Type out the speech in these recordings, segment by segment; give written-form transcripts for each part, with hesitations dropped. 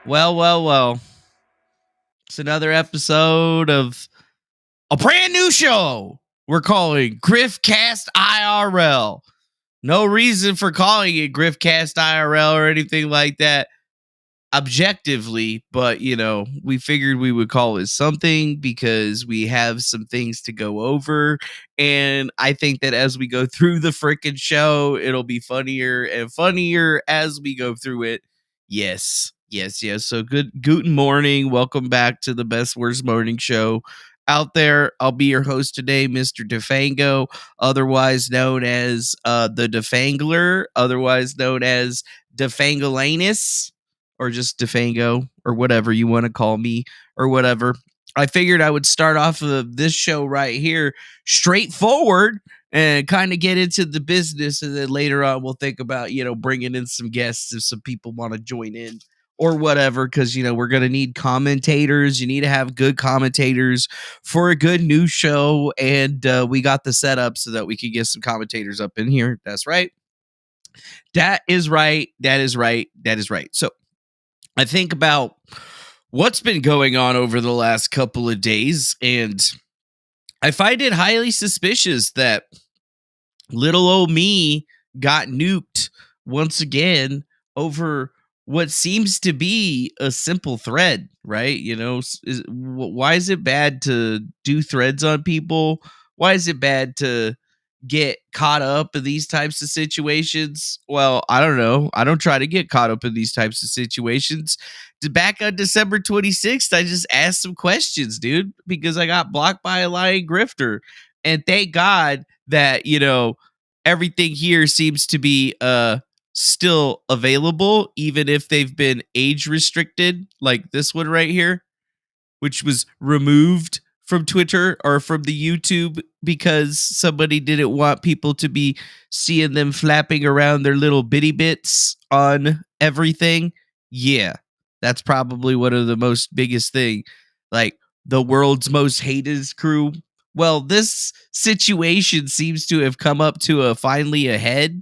Well. It's another episode of a brand new show we're calling GriftCast IRL. No reason for calling it GriftCast IRL or anything like that objectively, but we figured we would call it something because we have some things to go over, and I think that as we go through the freaking show, it'll be funnier and funnier as we go through it. Yes. So guten morning. Welcome back to the best worst morning show out there. I'll be your host today, Mr. Defango, otherwise known as the Defangler, otherwise known as Defangolanus, or just Defango, or whatever you want to call me, or whatever. I figured I would start off of this show right here straightforward and kind of get into the business, and then later on we'll think about bringing in some guests if some people want to join in or whatever, because we're going to need commentators. You need to have good commentators for a good news show, and we got the setup so that we can get some commentators up in here. That's right. That is right. So I think about what's been going on over the last couple of days, and I find it highly suspicious that little old me got nuked once again over what seems to be a simple thread, right? Why is it bad to do threads on people? Why is it bad to get caught up in these types of situations? Well, I don't know. I don't try to get caught up in these types of situations. Back on December 26th, I just asked some questions, dude, because I got blocked by a lying grifter. And thank God that, everything here seems to be still available, even if they've been age restricted, like this one right here, which was removed from Twitter or from the YouTube because somebody didn't want people to be seeing them flapping around their little bitty bits on everything. Yeah, that's probably one of the most biggest thing. Like the world's most hated crew. Well, this situation seems to have come up to finally a head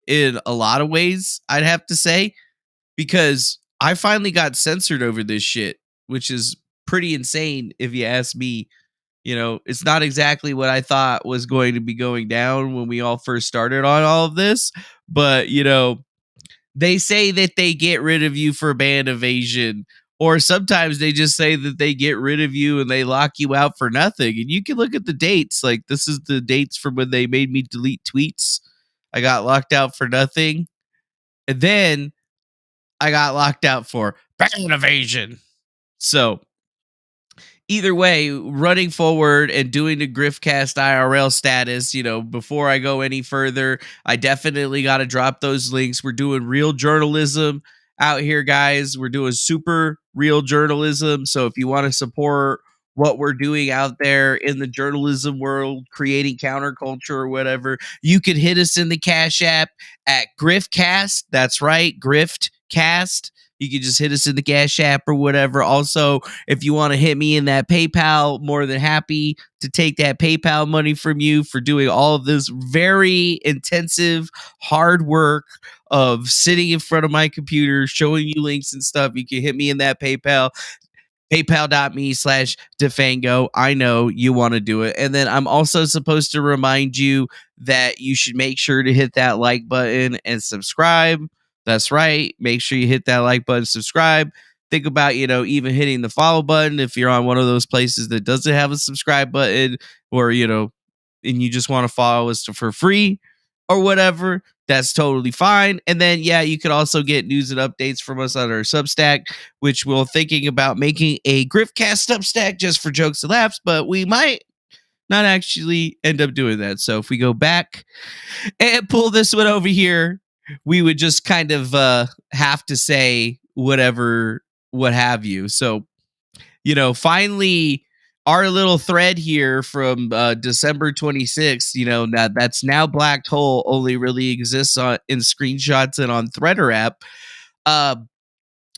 in a lot of ways, I'd have to say, because I finally got censored over this shit, which is pretty insane if you ask me. It's not exactly what I thought was going to be going down when we all first started on all of this, but they say that they get rid of you for band evasion, or sometimes they just say that they get rid of you and they lock you out for nothing. And you can look at the dates. Like, this is the dates from when they made me delete tweets. I got locked out for nothing. And then I got locked out for band evasion. So either way, running forward and doing the GriftCast IRL status, before I go any further, I definitely got to drop those links. We're doing real journalism out here, guys. We're doing super real journalism. So if you want to support what we're doing out there in the journalism world, creating counterculture or whatever, you can hit us in the Cash App at Griffcast. That's right, Griftcast. You can just hit us in the Cash App or whatever. Also, if you want to hit me in that PayPal, more than happy to take that PayPal money from you for doing all of this very intensive, hard work of sitting in front of my computer, showing you links and stuff. You can hit me in that PayPal. PayPal.me/Defango. I know you want to do it. And then I'm also supposed to remind you that you should make sure to hit that like button and subscribe. That's right. Make sure you hit that like button, subscribe. Think about, even hitting the follow button if you're on one of those places that doesn't have a subscribe button, or, and you just want to follow us for free or whatever. That's totally fine. And then, you could also get news and updates from us on our Substack, which we're thinking about making a Griffcast Substack just for jokes and laughs, but we might not actually end up doing that. So if we go back and pull this one over here, we would just kind of have to say whatever, what have you. So, finally, our little thread here from December 26th, that's now Black Hole, only really exists in screenshots and on Threader app.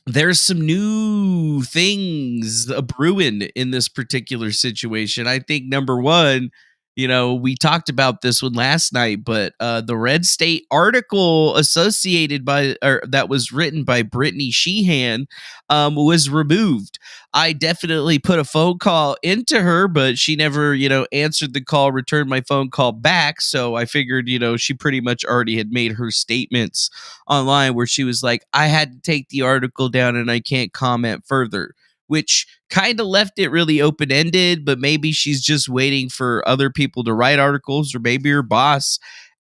There's some new things brewing in this particular situation. I think number one, We talked about this one last night, but the Red State article associated by, or that was written by Brittany Sheehan, was removed. I definitely put a phone call into her, but she never, answered the call, returned my phone call back. So I figured, she pretty much already had made her statements online where she was like, I had to take the article down and I can't comment further, which kind of left it really open-ended, but maybe she's just waiting for other people to write articles, or maybe her boss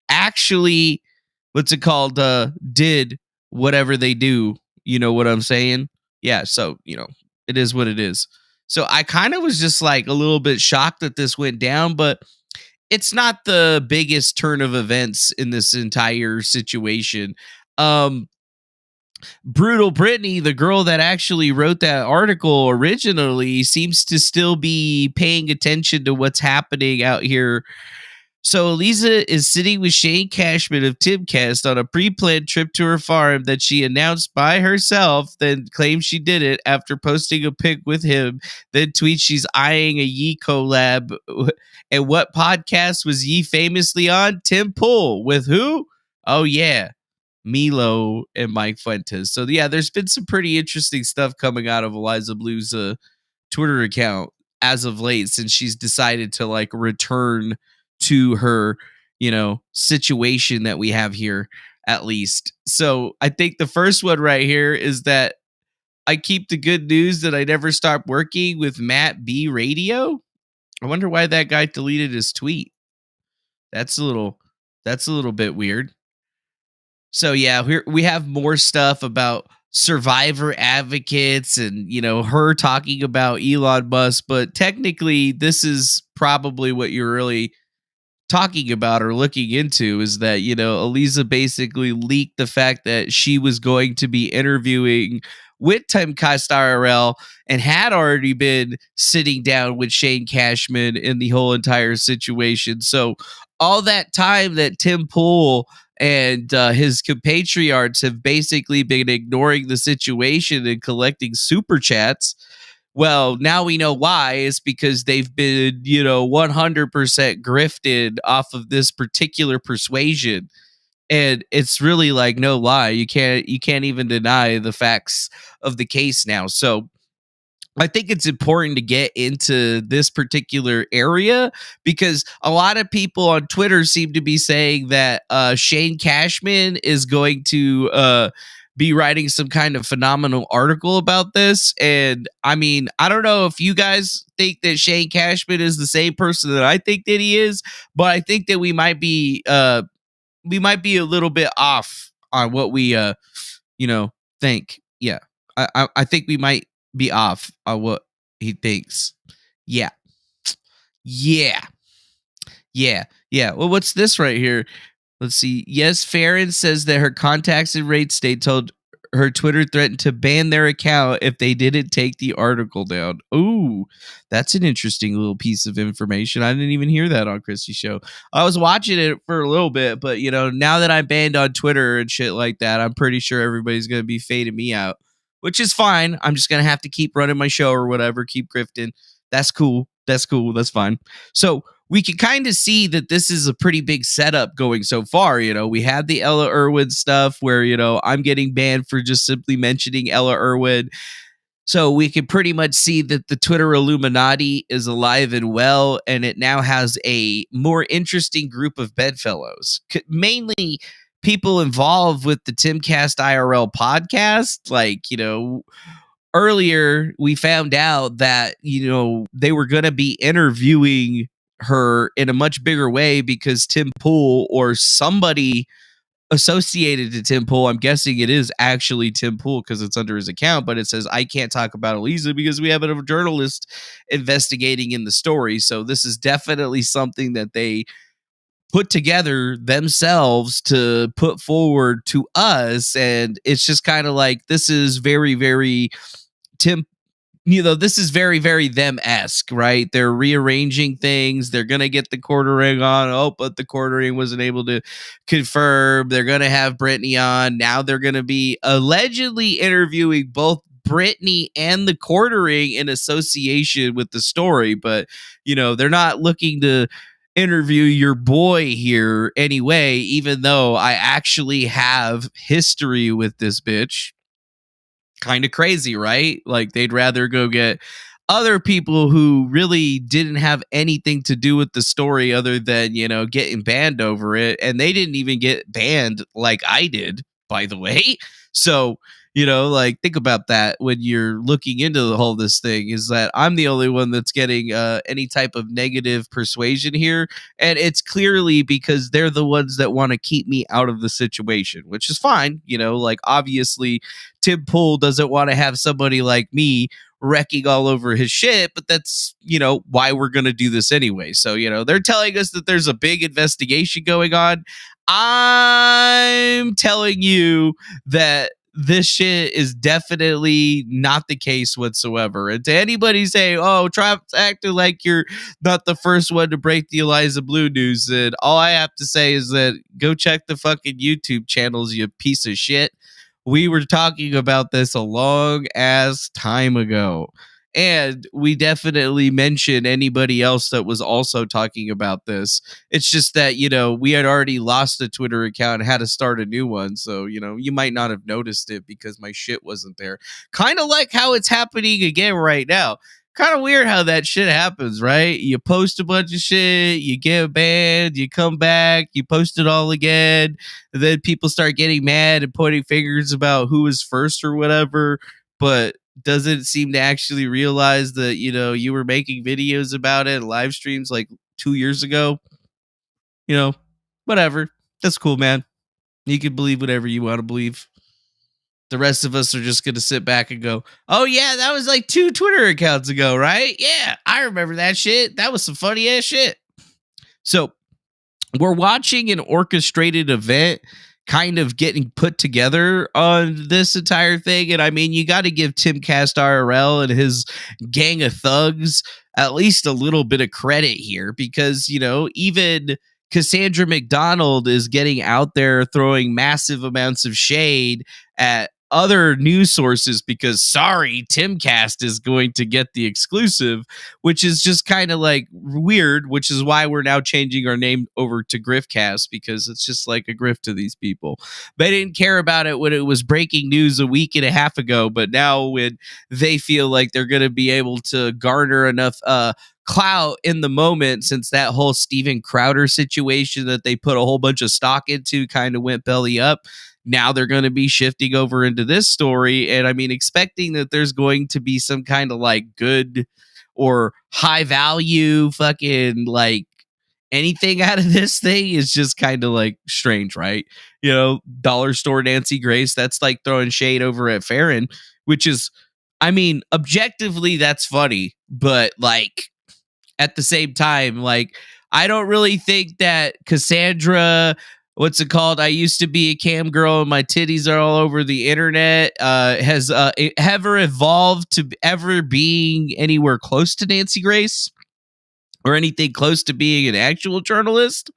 actually, did whatever they do. You know what I'm saying? Yeah, so, it is what it is. So I kind of was just like a little bit shocked that this went down, but it's not the biggest turn of events in this entire situation. Brutal Brittany, the girl that actually wrote that article originally, seems to still be paying attention to what's happening out here. So Eliza is sitting with Shane Cashman of Timcast on a pre-planned trip to her farm that she announced by herself, then claims she did it after posting a pic with him, then tweets she's eyeing a Yee collab. And what podcast was Yee famously on? Tim Pool. With who? Oh, yeah. Milo and Mike Fuentes. So yeah, there's been some pretty interesting stuff coming out of Eliza Blue's Twitter account as of late, since she's decided to like return to her, situation that we have here, at least. So I think the first one right here is that I keep the good news that I never stopped working with Matt B Radio. I wonder why that guy deleted his tweet. That's a little bit weird. So yeah, we have more stuff about survivor advocates and, her talking about Elon Musk, but technically this is probably what you're really talking about or looking into, is that, Eliza basically leaked the fact that she was going to be interviewing with Timcast IRL and had already been sitting down with Shane Cashman in the whole entire situation. So all that time that Tim Pool and his compatriots have basically been ignoring the situation and collecting super chats. Well, now we know why. It's because they've been, 100% grifted off of this particular persuasion. And it's really like no lie. You can't even deny the facts of the case now. So I think it's important to get into this particular area because a lot of people on Twitter seem to be saying that Shane Cashman is going to be writing some kind of phenomenal article about this. And I mean, I don't know if you guys think that Shane Cashman is the same person that I think that he is, but I think that we might be a little bit off on what we think. Yeah, I think we might be off on what he thinks. Yeah. Well, what's this right here? Let's see. Yes, Farron says that her contacts in Raid State told her Twitter threatened to ban their account if they didn't take the article down. Ooh, that's an interesting little piece of information. I didn't even hear that on Chrissy's show. I was watching it for a little bit, but now that I'm banned on Twitter and shit like that, I'm pretty sure everybody's going to be fading me out, which is fine. I'm just going to have to keep running my show or whatever, keep grifting. That's cool. That's fine. So we can kind of see that this is a pretty big setup going so far. We had the Ella Irwin stuff where, I'm getting banned for just simply mentioning Ella Irwin. So we can pretty much see that the Twitter Illuminati is alive and well, and it now has a more interesting group of bedfellows, mainly people involved with the Timcast IRL podcast. Like, earlier we found out that, they were going to be interviewing her in a much bigger way because Tim Pool or somebody associated to Tim Pool, I'm guessing it is actually Tim Pool because it's under his account, but it says, I can't talk about Eliza because we have a journalist investigating in the story. So this is definitely something that they put together themselves to put forward to us. And it's just kind of like, this is very, very this is very, very them-esque, right? They're rearranging things. They're going to get the quartering on. Oh, but the quartering wasn't able to confirm. They're going to have Brittany on. Now they're going to be allegedly interviewing both Brittany and the quartering in association with the story. But, they're not looking to interview your boy here anyway, even though I actually have history with this bitch. Kind of crazy, right? Like they'd rather go get other people who really didn't have anything to do with the story other than, getting banned over it. And they didn't even get banned like I did, by the way. So, like think about that when you're looking into the whole this thing, is that I'm the only one that's getting any type of negative persuasion here. And it's clearly because they're the ones that want to keep me out of the situation, which is fine. Like obviously Tim Pool doesn't want to have somebody like me wrecking all over his shit, but that's, why we're going to do this anyway. So, they're telling us that there's a big investigation going on. I'm telling you that this shit is definitely not the case whatsoever. And to anybody saying, oh, try acting like you're not the first one to break the Eliza Bleu news, and all I have to say is that go check the fucking YouTube channels, you piece of shit. We were talking about this a long ass time ago. And we definitely mentioned anybody else that was also talking about this. It's just that, we had already lost a Twitter account and had to start a new one. So, you might not have noticed it because my shit wasn't there. Kind of like how it's happening again right now. Kind of weird how that shit happens, right? You post a bunch of shit, you get banned, you come back, you post it all again, and then people start getting mad and pointing fingers about who was first or whatever, but doesn't seem to actually realize that, you were making videos about it, live streams like 2 years ago. Whatever. That's cool, man. You can believe whatever you want to believe. The rest of us are just going to sit back and go, oh, yeah, that was like 2 Twitter accounts ago, right? Yeah, I remember that shit. That was some funny ass shit. So we're watching an orchestrated event kind of getting put together on this entire thing. And I mean, you got to give Timcast IRL and his gang of thugs at least a little bit of credit here because, even Cassandra McDonald is getting out there throwing massive amounts of shade at other news sources because Timcast is going to get the exclusive, which is just kind of like weird, which is why we're now changing our name over to Griffcast, because it's just like a grift to these people. They didn't care about it when it was breaking news a week and a half ago, but now when they feel like they're going to be able to garner enough clout in the moment, since that whole Steven Crowder situation that they put a whole bunch of stock into kind of went belly up, now they're going to be shifting over into this story. And I mean, expecting that there's going to be some kind of like good or high value fucking like anything out of this thing is just kind of like strange, right? Dollar store Nancy Grace, that's like throwing shade over at Farron, which is, I mean, objectively, that's funny, but like at the same time, like, I don't really think that Cassandra, what's it called? I used to be a cam girl and my titties are all over the internet, has ever evolved to ever being anywhere close to Nancy Grace or anything close to being an actual journalist.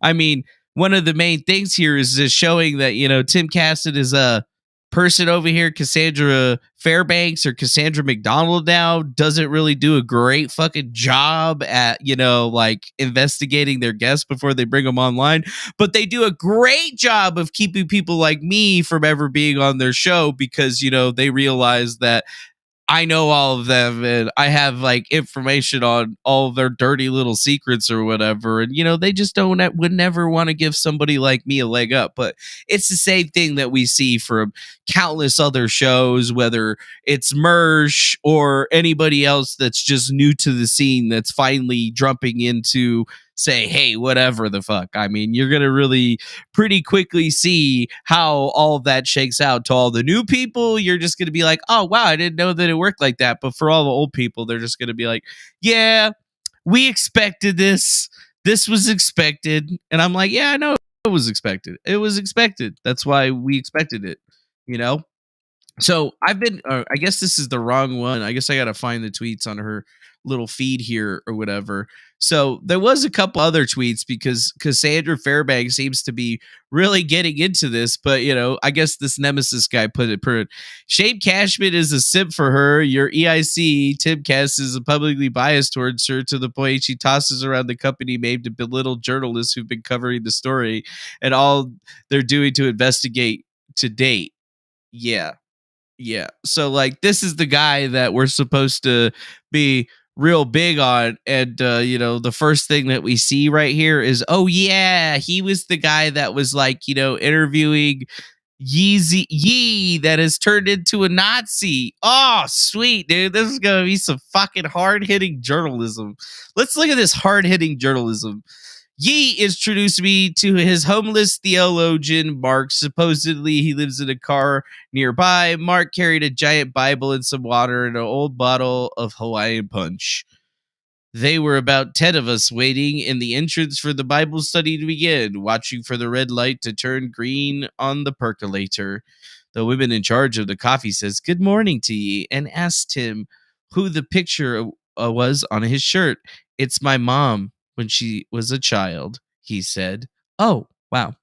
I mean, one of the main things here is just showing that, Timcast is a person over here, Cassandra Fairbanks or Cassandra McDonald now, doesn't really do a great fucking job at, like investigating their guests before they bring them online. But they do a great job of keeping people like me from ever being on their show because, they realize that I know all of them and I have like information on all of their dirty little secrets or whatever. And, they just would never want to give somebody like me a leg up. But it's the same thing that we see from countless other shows, whether it's Mersh or anybody else that's just new to the scene that's finally jumping into say, hey, whatever the fuck. I mean, you're going to really pretty quickly see how all of that shakes out. To all the new people, you're just going to be like, oh, wow, I didn't know that it worked like that. But for all the old people, they're just going to be like, yeah, we expected this. This was expected. And I'm like, yeah, I know it was expected. It was expected. That's why we expected it, So I've been, I guess this is the wrong one. I guess I got to find the tweets on her little feed here or whatever. So there was a couple other tweets because Cassandra Fairbanks seems to be really getting into this, but I guess this Nemesis guy put it. Shane Cashman is a simp for her. Your EIC Timcast is publicly biased towards her to the point she tosses around the company name to belittle journalists who've been covering the story and all they're doing to investigate to date. Yeah. So this is the guy that we're supposed to be real big on, and the first thing that we see right here is, oh yeah, he was the guy that was interviewing Yee that has turned into a Nazi. Oh sweet, dude, this is gonna be some fucking hard-hitting journalism. Let's look at this hard-hitting journalism. Yee introduced me to his homeless theologian, Mark. Supposedly, he lives in a car nearby. Mark carried a giant Bible and some water and an old bottle of Hawaiian punch. They were about 10 of us waiting in the entrance for the Bible study to begin, watching for the red light to turn green on the percolator. The woman in charge of the coffee says, "Good morning to Yee," and asked him who the picture was on his shirt. "It's my mom when she was a child," he said. Oh, wow.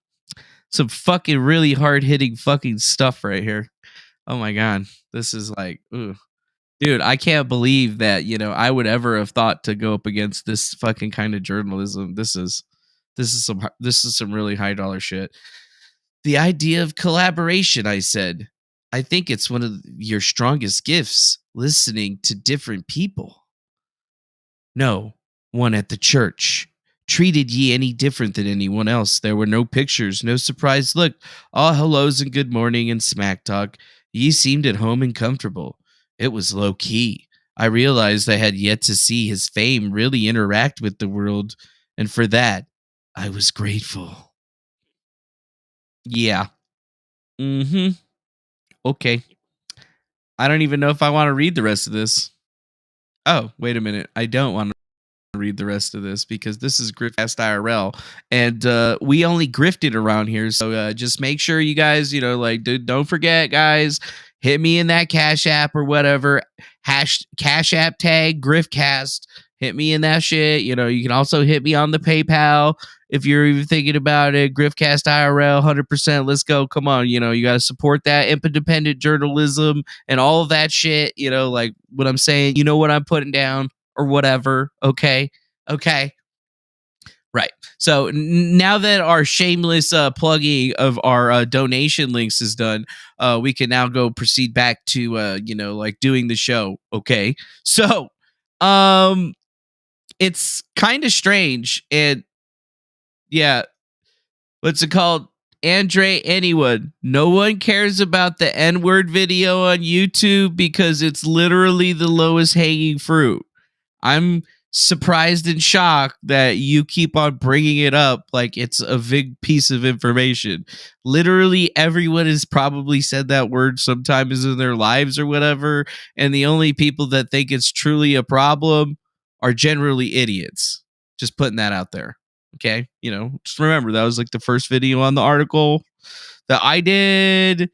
Some fucking really hard-hitting fucking stuff right here. Oh my god. This is ooh. Dude, I can't believe that, I would ever have thought to go up against this fucking kind of journalism. This is some really high dollar shit. The idea of collaboration, I said. I think it's one of your strongest gifts, listening to different people. No, one at the church treated Yee any different than anyone else. There were no pictures, no surprise look, all hellos and good morning and smack talk. Yee seemed at home and comfortable. It was low key. I realized I had yet to see his fame really interact with the world, and for that, I was grateful. Yeah. Okay. I don't even know if I want to read the rest of this. Oh, wait a minute. I don't want to read the rest of this because this is GriftCast IRL, and we only grifted around here. So just make sure you guys, don't forget, guys, hit me in that Cash App or whatever. Cash App tag Griffcast. Hit me in that shit. You can also hit me on the PayPal if you're even thinking about it. GriftCast IRL, 100%. Let's go. Come on. You got to support that independent journalism and all of that shit. What I'm saying. You know what I'm putting down or whatever. Okay. Right. So now that our shameless plugging of our donation links is done, we can now go proceed back to doing the show. Okay. So it's kind of strange, and yeah, what's it called? Andre, anyone. No one cares about the N-word video on YouTube because it's literally the lowest hanging fruit. I'm surprised and shocked that you keep on bringing it up like it's a big piece of information. Literally everyone has probably said that word sometimes in their lives or whatever, and the only people that think it's truly a problem are generally idiots. Just putting that out there. Okay? Just remember that was the first video on the article that I did.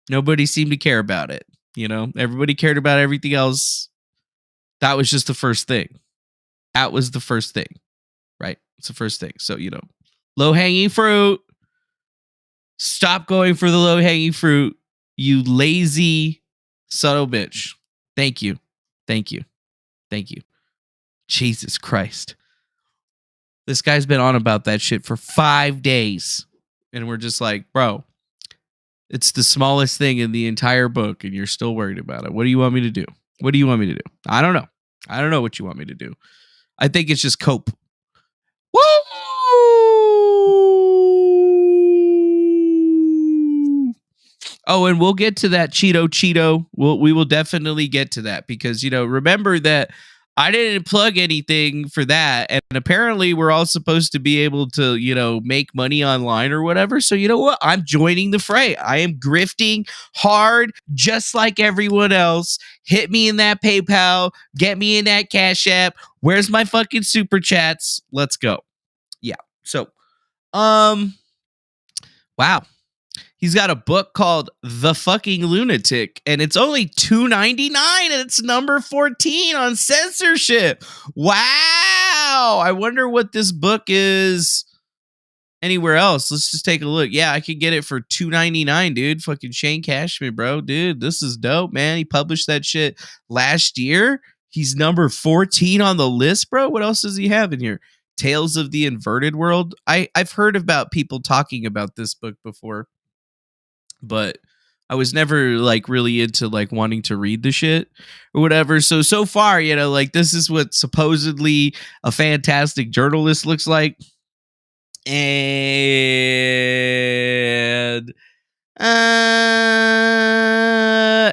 Nobody seemed to care about it. Everybody cared about everything else. That was just the first thing. That was the first thing, right? It's the first thing. So, low-hanging fruit. Stop going for the low-hanging fruit, you lazy son of a bitch. Thank you. Jesus Christ. This guy's been on about that shit for 5 days. And we're just like, bro, it's the smallest thing in the entire book, and you're still worried about it. What do you want me to do? I don't know. I don't know what you want me to do. I think it's just cope. Woo! Oh, and we'll get to that Cheeto. We will definitely get to that because, remember that I didn't plug anything for that. And apparently we're all supposed to be able to, make money online or whatever. So you know what? I'm joining the fray. I am grifting hard, just like everyone else. Hit me in that PayPal. Get me in that Cash App. Where's my fucking super chats? Let's go. Yeah. So, wow. He's got a book called The Fucking Lunatic, and it's only $2.99, and it's number 14 on Censorship. Wow. I wonder what this book is anywhere else. Let's just take a look. Yeah, I could get it for $2.99, dude. Fucking Shane Cashman, bro. Dude, this is dope, man. He published that shit last year. He's number 14 on the list, bro. What else does he have in here? Tales of the Inverted World. I've heard about people talking about this book before, but I was never like really into like wanting to read the shit or whatever. So far, you know, like this is what supposedly a fantastic journalist looks like. And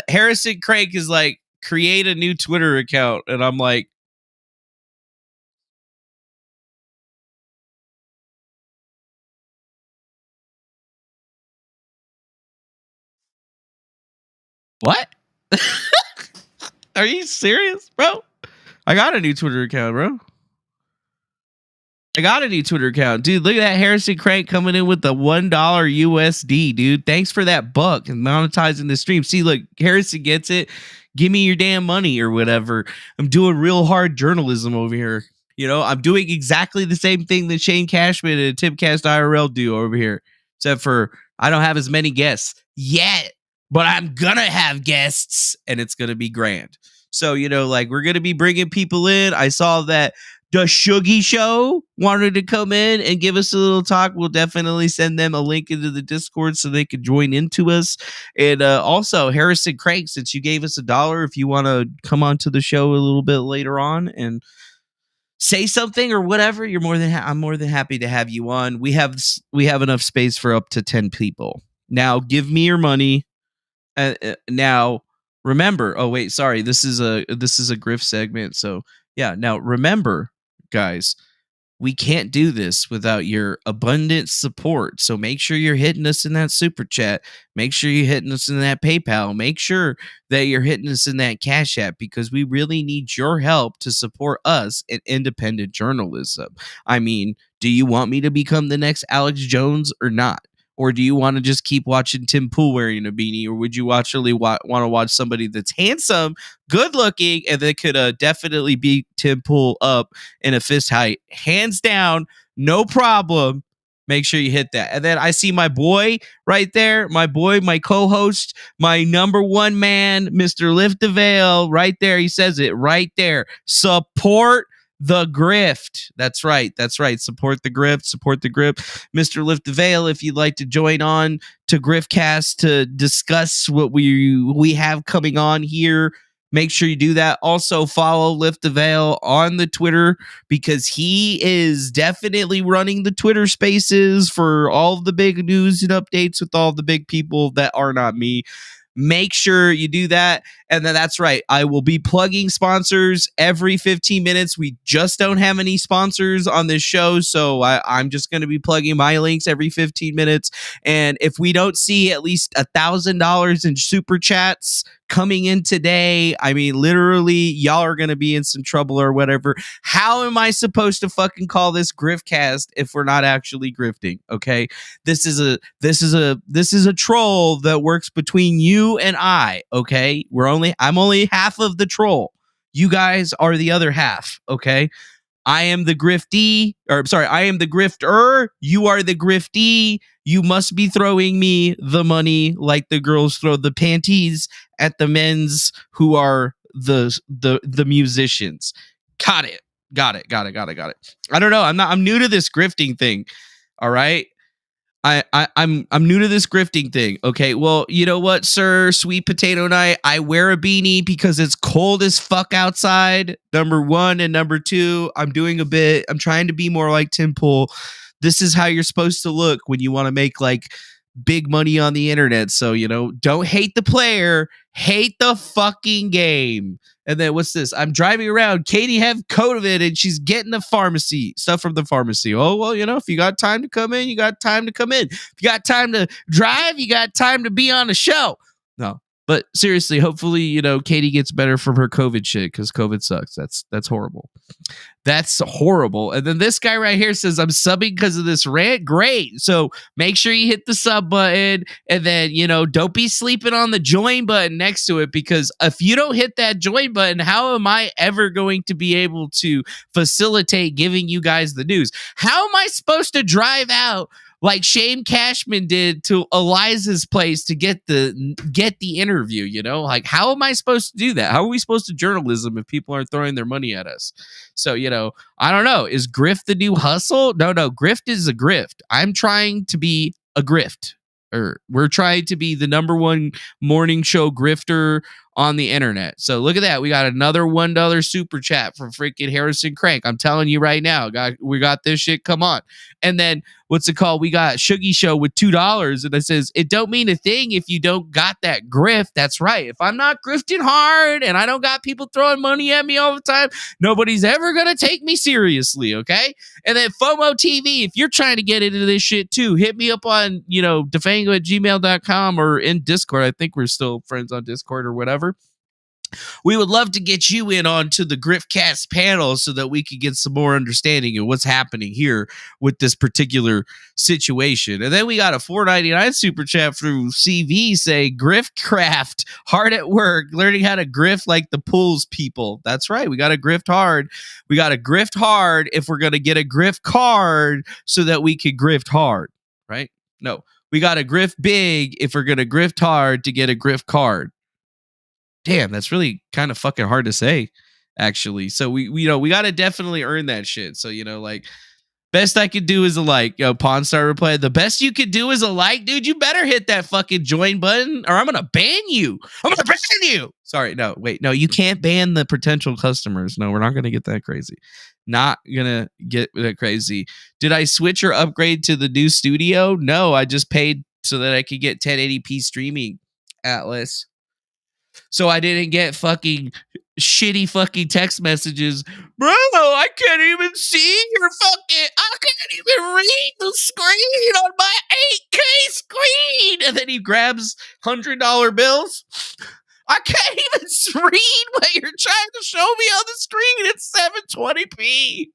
Harrison Craig is like, create a new Twitter account, and I'm like, what? Are you serious, bro? I got a new Twitter account, bro. I got a new Twitter account. Dude, look at that Harrison Crank coming in with the $1 USD, dude. Thanks for that buck and monetizing the stream. See, look, Harrison gets it. Give me your damn money or whatever. I'm doing real hard journalism over here. You know, I'm doing exactly the same thing that Shane Cashman and Timcast IRL do over here. Except for I don't have as many guests yet, but I'm going to have guests and it's going to be grand. So, you know, like we're going to be bringing people in. I saw that the Shuggie Show wanted to come in and give us a little talk. We'll definitely send them a link into the Discord so they could join into us. And also, Harrison Craig, since you gave us $1, if you want to come onto the show a little bit later on and say something or whatever, you're I'm more than happy to have you on. We have enough space for up to 10 people. Now, give me your money. Now, remember. Oh wait, sorry. This is a Griff segment. So yeah. Now remember, guys, we can't do this without your abundant support. So make sure you're hitting us in that super chat. Make sure you're hitting us in that PayPal. Make sure that you're hitting us in that Cash App, because we really need your help to support us in independent journalism. I mean, do you want me to become the next Alex Jones or not? Or do you want to just keep watching Tim Pool wearing a beanie? Or would you actually want to watch somebody that's handsome, good looking, and that could definitely beat Tim Pool up in a fist fight? Hands down, no problem. Make sure you hit that. And then I see my boy right there. My boy, my co-host, my number one man, Mr. Lift the Veil, right there. He says it right there. Support the grift. That's right. Support the grift. Support the grift. Mr. Lift the Veil, if you'd like to join on to Griffcast to discuss what we have coming on here, make sure you do that. Also, follow Lift the Veil on the Twitter, because he is definitely running the Twitter spaces for all the big news and updates with all the big people that are not me. Make sure you do that. And then that's right, I will be plugging sponsors every 15 minutes. We just don't have any sponsors on this show, so I'm just going to be plugging my links every 15 minutes. And if we don't see at least $1,000 in super chats coming in today, I mean, literally, y'all are going to be in some trouble or whatever. How am I supposed to fucking call this Griffcast if we're not actually grifting? Okay, this is a troll that works between you and I. Okay, I'm only half of the troll. You guys are the other half. Okay, I am the grifter. You are the griftee. You must be throwing me the money like the girls throw the panties at the men's who are the musicians. Got it. I don't know. I'm new to this grifting thing. All right. I'm new to this grifting thing. Okay, well, you know what, sir? Sweet Potato Night. I wear a beanie because it's cold as fuck outside. Number one, and number two, I'm doing a bit. I'm trying to be more like Tim Pool. This is how you're supposed to look when you want to make like big money on the internet. So, you know, don't hate the player, hate the fucking game. And then what's this? I'm driving around. Katie have COVID and she's getting the pharmacy stuff from the pharmacy. Oh, well, you know, if you got time to come in, you got time to come in. If you got time to drive, you got time to be on the show. No, But seriously, hopefully, Katie gets better from her COVID shit, because COVID sucks. That's horrible. That's horrible. And then this guy right here says, I'm subbing because of this rant. Great. So make sure you hit the sub button, and then, don't be sleeping on the join button next to it, because if you don't hit that join button, how am I ever going to be able to facilitate giving you guys the news? How am I supposed to drive out like Shane Cashman did to Eliza's place to get the interview? Like, how am I supposed to do that? How are we supposed to journalism if people aren't throwing their money at us? So, I don't know. Is grift the new hustle? No, grift is a grift. I'm trying to be a grift. We're trying to be the number one morning show grifter on the internet. So look at that. We got another $1 super chat from freaking Harrison Crank. I'm telling you right now, we got this shit. Come on. And then what's it called? We got Shuggie Show with $2. And it says, it don't mean a thing if you don't got that grift. That's right. If I'm not grifting hard and I don't got people throwing money at me all the time, nobody's ever going to take me seriously. Okay. And then FOMO TV, if you're trying to get into this shit too, hit me up on, defango@gmail.com or in Discord. I think we're still friends on Discord or whatever. We would love to get you in onto the GriftCast panel so that we could get some more understanding of what's happening here with this particular situation. And then we got a $4.99 super chat through CV saying, Griffcraft, hard at work, learning how to grift like the pools people. That's right. We got to grift hard. We got to grift hard if we're going to get a grift card so that we can grift hard, right? No, we got to grift big if we're going to grift hard to get a grift card. Damn, that's really kind of fucking hard to say, actually. So we got to definitely earn that shit. So, like, best I could do is a like. Pawn Star replied, the best you could do is a like. Dude, you better hit that fucking join button or I'm going to ban you. I'm going to ban you. Sorry, no, wait. No, you can't ban the potential customers. No, we're not going to get that crazy. Not going to get that crazy. Did I switch or upgrade to the new studio? No, I just paid so that I could get 1080p streaming Atlas. So I didn't get fucking shitty fucking text messages. Bro, I can't even see your fucking, I can't even read the screen on my 8K screen. And then he grabs $100 bills. I can't even read what you're trying to show me on the screen. It's 720p.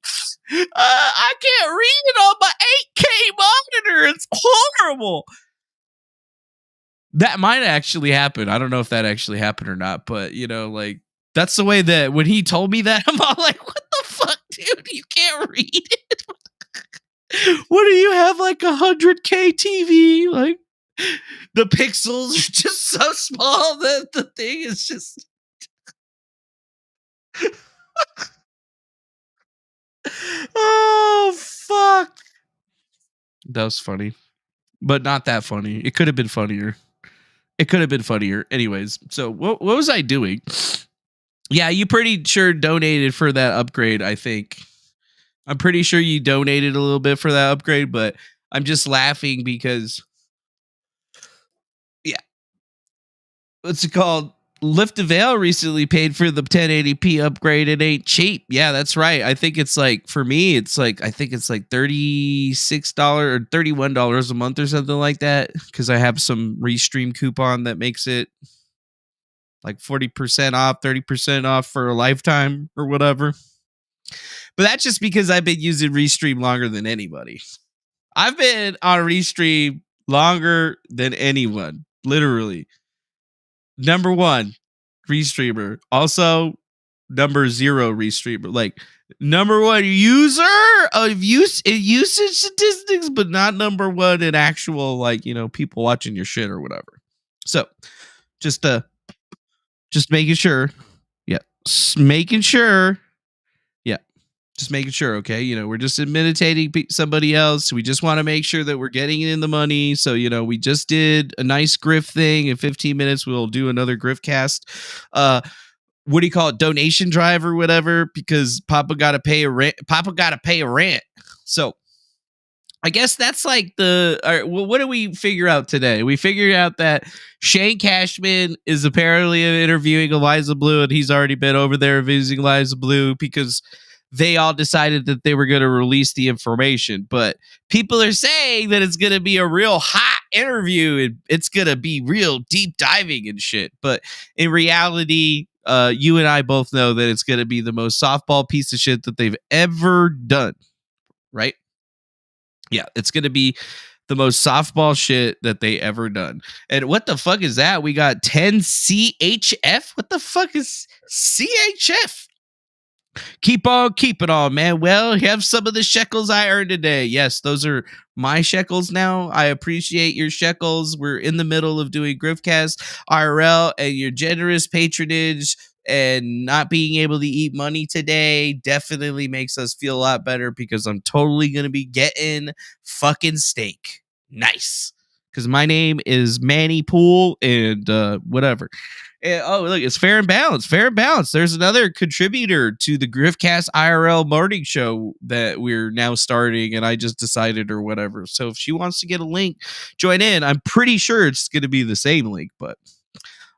I can't read it on my 8K monitor. It's horrible. That might actually happen. I don't know if that actually happened or not, but like, that's the way that when he told me that, I'm all like, what the fuck, dude? You can't read it. What do you have, like 100K TV? Like, the pixels are just so small that the thing is just. Oh, fuck. That was funny, but not that funny. It could have been funnier. Anyways, so what was I doing? Yeah, you pretty sure donated for that upgrade, I think. I'm pretty sure you donated a little bit for that upgrade, but I'm just laughing because, yeah. What's it called? Lift the Veil recently paid for the 1080p upgrade. It ain't cheap. Yeah, that's right. I think it's like, for me, it's like, I think it's like $36 or $31 a month or something like that. Because I have some Restream coupon that makes it like 40% off, 30% off for a lifetime or whatever. But that's just because I've been using Restream longer than anybody. I've been on Restream longer than anyone, literally. Number 1 Restreamer, also number 0 Restreamer, like number 1 user of usage statistics, but not number 1 in actual, like, people watching your shit or whatever. So just making sure. Yeah. Making sure. Just making sure, okay? We're just imitating somebody else. We just want to make sure that we're getting in the money. So, we just did a nice grift thing. In 15 minutes, we'll do another Griffcast. What do you call it? Donation drive or whatever, because Papa got to pay a rent. So, I guess that's like what do we figure out today? We figured out that Shane Cashman is apparently interviewing Eliza Bleu, and he's already been over there visiting Eliza Bleu because they all decided that they were going to release the information. But people are saying that it's going to be a real hot interview. It's going to be real deep diving and shit. But in reality, you and I both know that it's going to be the most softball piece of shit that they've ever done. Right? Yeah, it's going to be the most softball shit that they ever done. And what the fuck is that? We got 10 CHF? What the fuck is CHF? Keep on keeping on, man. Well, have some of the shekels I earned today. Yes, those are my shekels now. I appreciate your shekels. We're in the middle of doing Griffcast IRL, and your generous patronage and not being able to eat money today definitely makes us feel a lot better, because I'm totally going to be getting fucking steak. Nice. Because my name is Manny Pool and whatever. And, oh, look, it's fair and balanced. Fair and balanced. There's another contributor to the Griffcast IRL morning show that we're now starting, and I just decided or whatever. So if she wants to get a link, join in. I'm pretty sure it's going to be the same link, but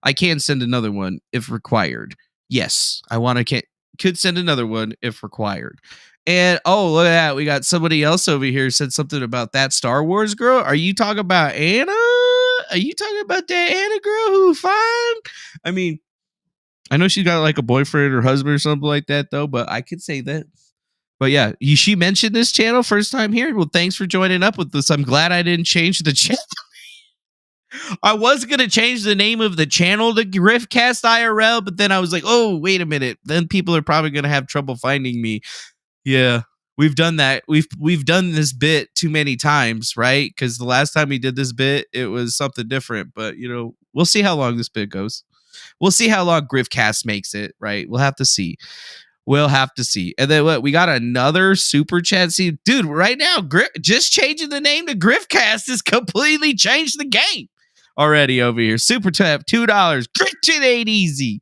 I can send another one if required. Yes, I want to could send another one if required. And oh, look at that. We got somebody else over here said something about that Star Wars girl. Are you talking about Anna? Are you talking about that Anna girl who fine? I mean, I know she's got like a boyfriend or husband or something like that, though, but I could say that. But yeah, she mentioned this channel first time here. Well, thanks for joining up with us. I'm glad I didn't change the channel. I was going to change the name of the channel to Griftcast IRL, but then I was like, oh, wait a minute. Then people are probably going to have trouble finding me. Yeah, we've done that. We've done this bit too many times, right? Because the last time we did this bit, it was something different. But, you know, we'll see how long this bit goes. We'll see how long Griffcast makes it, right? We'll have to see. We'll have to see. And then what? We got another super chat. See, dude, right now, just changing the name to Griffcast has completely changed the game already over here. Super tap, $2. Grit it ain't easy.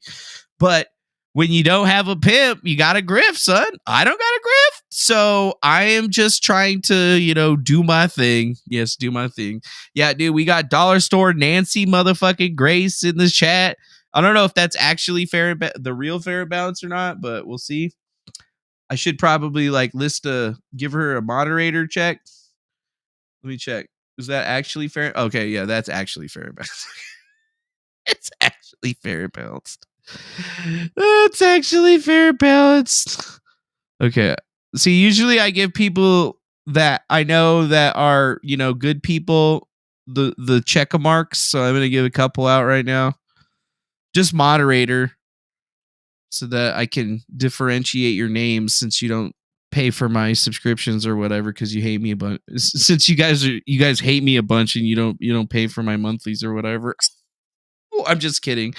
But when you don't have a pimp, you got a grift, son. I don't got a grift. So I am just trying to, you know, do my thing. Yes, do my thing. Yeah, dude, we got Dollar Store Nancy motherfucking Grace in the chat. I don't know if that's actually fair, the real fair balance or not, but we'll see. I should probably like give her a moderator check. Let me check. Is that actually fair? Okay, yeah, that's actually fair balance. It's actually fair balanced. That's actually fair balanced. Okay. See, usually I give people that I know that are, you know, good people the check marks. So I'm going to give a couple out right now. Just moderator, so that I can differentiate your names, since you don't pay for my subscriptions or whatever, because you hate me a bunch. Since you guys hate me a bunch and you don't pay for my monthlies or whatever. Oh, I'm just kidding.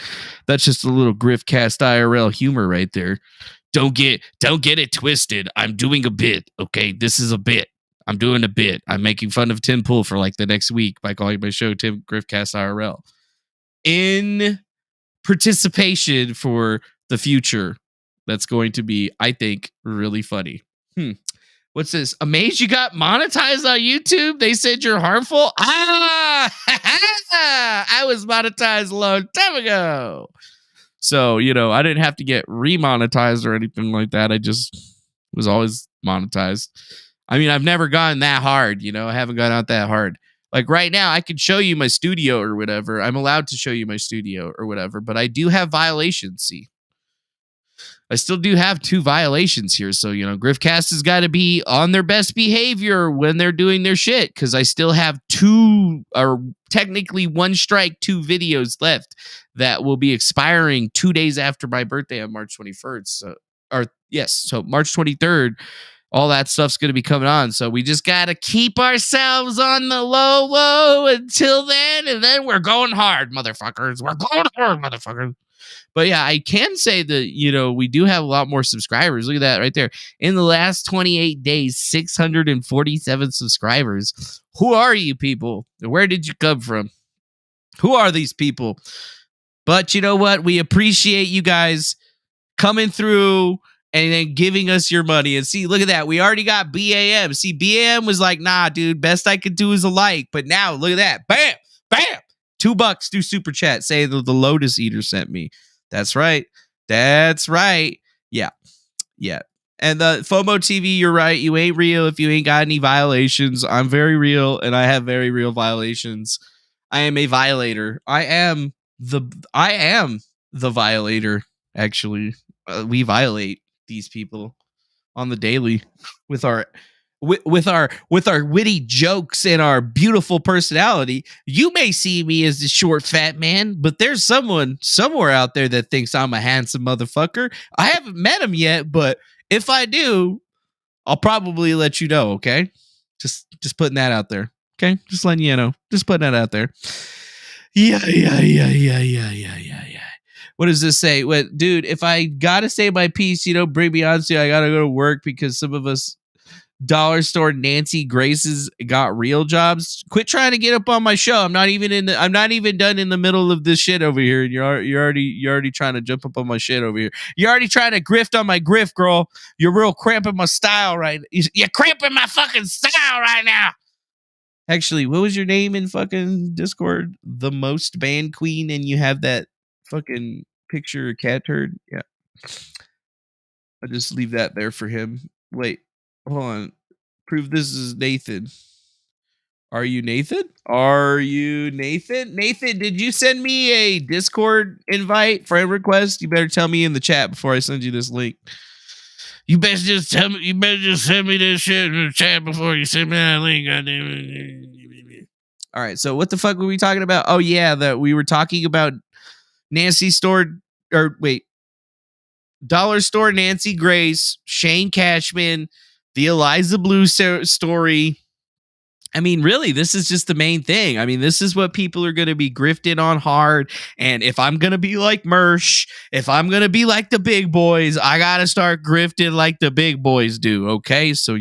That's just a little Griffcast IRL humor right there. Don't get it twisted. I'm doing a bit. Okay, this is a bit. I'm doing a bit. I'm making fun of Tim Pool for like the next week by calling my show Tim Griffcast IRL. In participation for the future, that's going to be, I think, really funny. What's this? Amazed you got monetized on YouTube? They said you're harmful? I was monetized a long time ago. So, you know, I didn't have to get remonetized or anything like that. I just was always monetized. I mean, I've never gone that hard, you know. I haven't gone out that hard. Like right now, I could show you my studio or whatever. I'm allowed to show you my studio or whatever, but I do have violations, see. I still do have 2 violations here. So, you know, Griffcast has got to be on their best behavior when they're doing their shit, because I still have 2, or technically 1 strike, 2 videos left that will be expiring 2 days after my birthday on March 21st. So March 23rd. All that stuff's going to be coming on. So we just got to keep ourselves on the low until then. And then we're going hard, motherfuckers. We're going hard, motherfuckers. But yeah, I can say that, you know, we do have a lot more subscribers. Look at that right there. In the last 28 days, 647 subscribers. Who are you people? Where did you come from? Who are these people? But you know what? We appreciate you guys coming through and then giving us your money. And see, look at that. We already got BAM. See, BAM was like, nah, dude, best I could do is a like. But now, look at that. Bam! Bam! $2 through Super Chat. Say the Lotus Eater sent me. That's right. That's right. Yeah. Yeah. And the FOMO TV, you're right. You ain't real if you ain't got any violations. I'm very real, and I have very real violations. I am a violator. I am the violator. Actually, we violate these people on the daily with our with our witty jokes and our beautiful personality. You may see me as a short fat man, but there's someone somewhere out there that thinks I'm a handsome motherfucker. I haven't met him yet, but if I do, I'll probably let you know, okay? Just putting that out there. Okay? Just letting you know. Just putting that out there. Yeah. What does this say? What, dude, if I gotta say my piece, bring me on to, I gotta go to work because some of us dollar store Nancy Graces got real jobs. Quit trying to get up on my show. I'm not even done in the middle of this shit over here, and you're already trying to jump up on my shit over here. You're already trying to grift on my grift, girl. You're real cramping my style right. You're cramping my fucking style right now. Actually, what was your name in fucking Discord? The Most Band Queen, and you have that fucking picture of cat turd. Yeah. I'll just leave that there for him. Wait, hold on. Prove this is Nathan. Are you Nathan? Nathan, did you send me a Discord invite, friend request? You better tell me in the chat before I send you this link. You better just send me this shit in the chat before you send me that link. All right, so what the fuck were we talking about? Oh yeah, that we were talking about Dollar Store Nancy Grace, Shane Cashman, the Eliza Bleu story. I mean, really, this is just the main thing. I mean, this is what people are going to be grifting on hard. And if I'm going to be like Mersh, if I'm going to be like the big boys, I got to start grifting like the big boys do. Okay. So,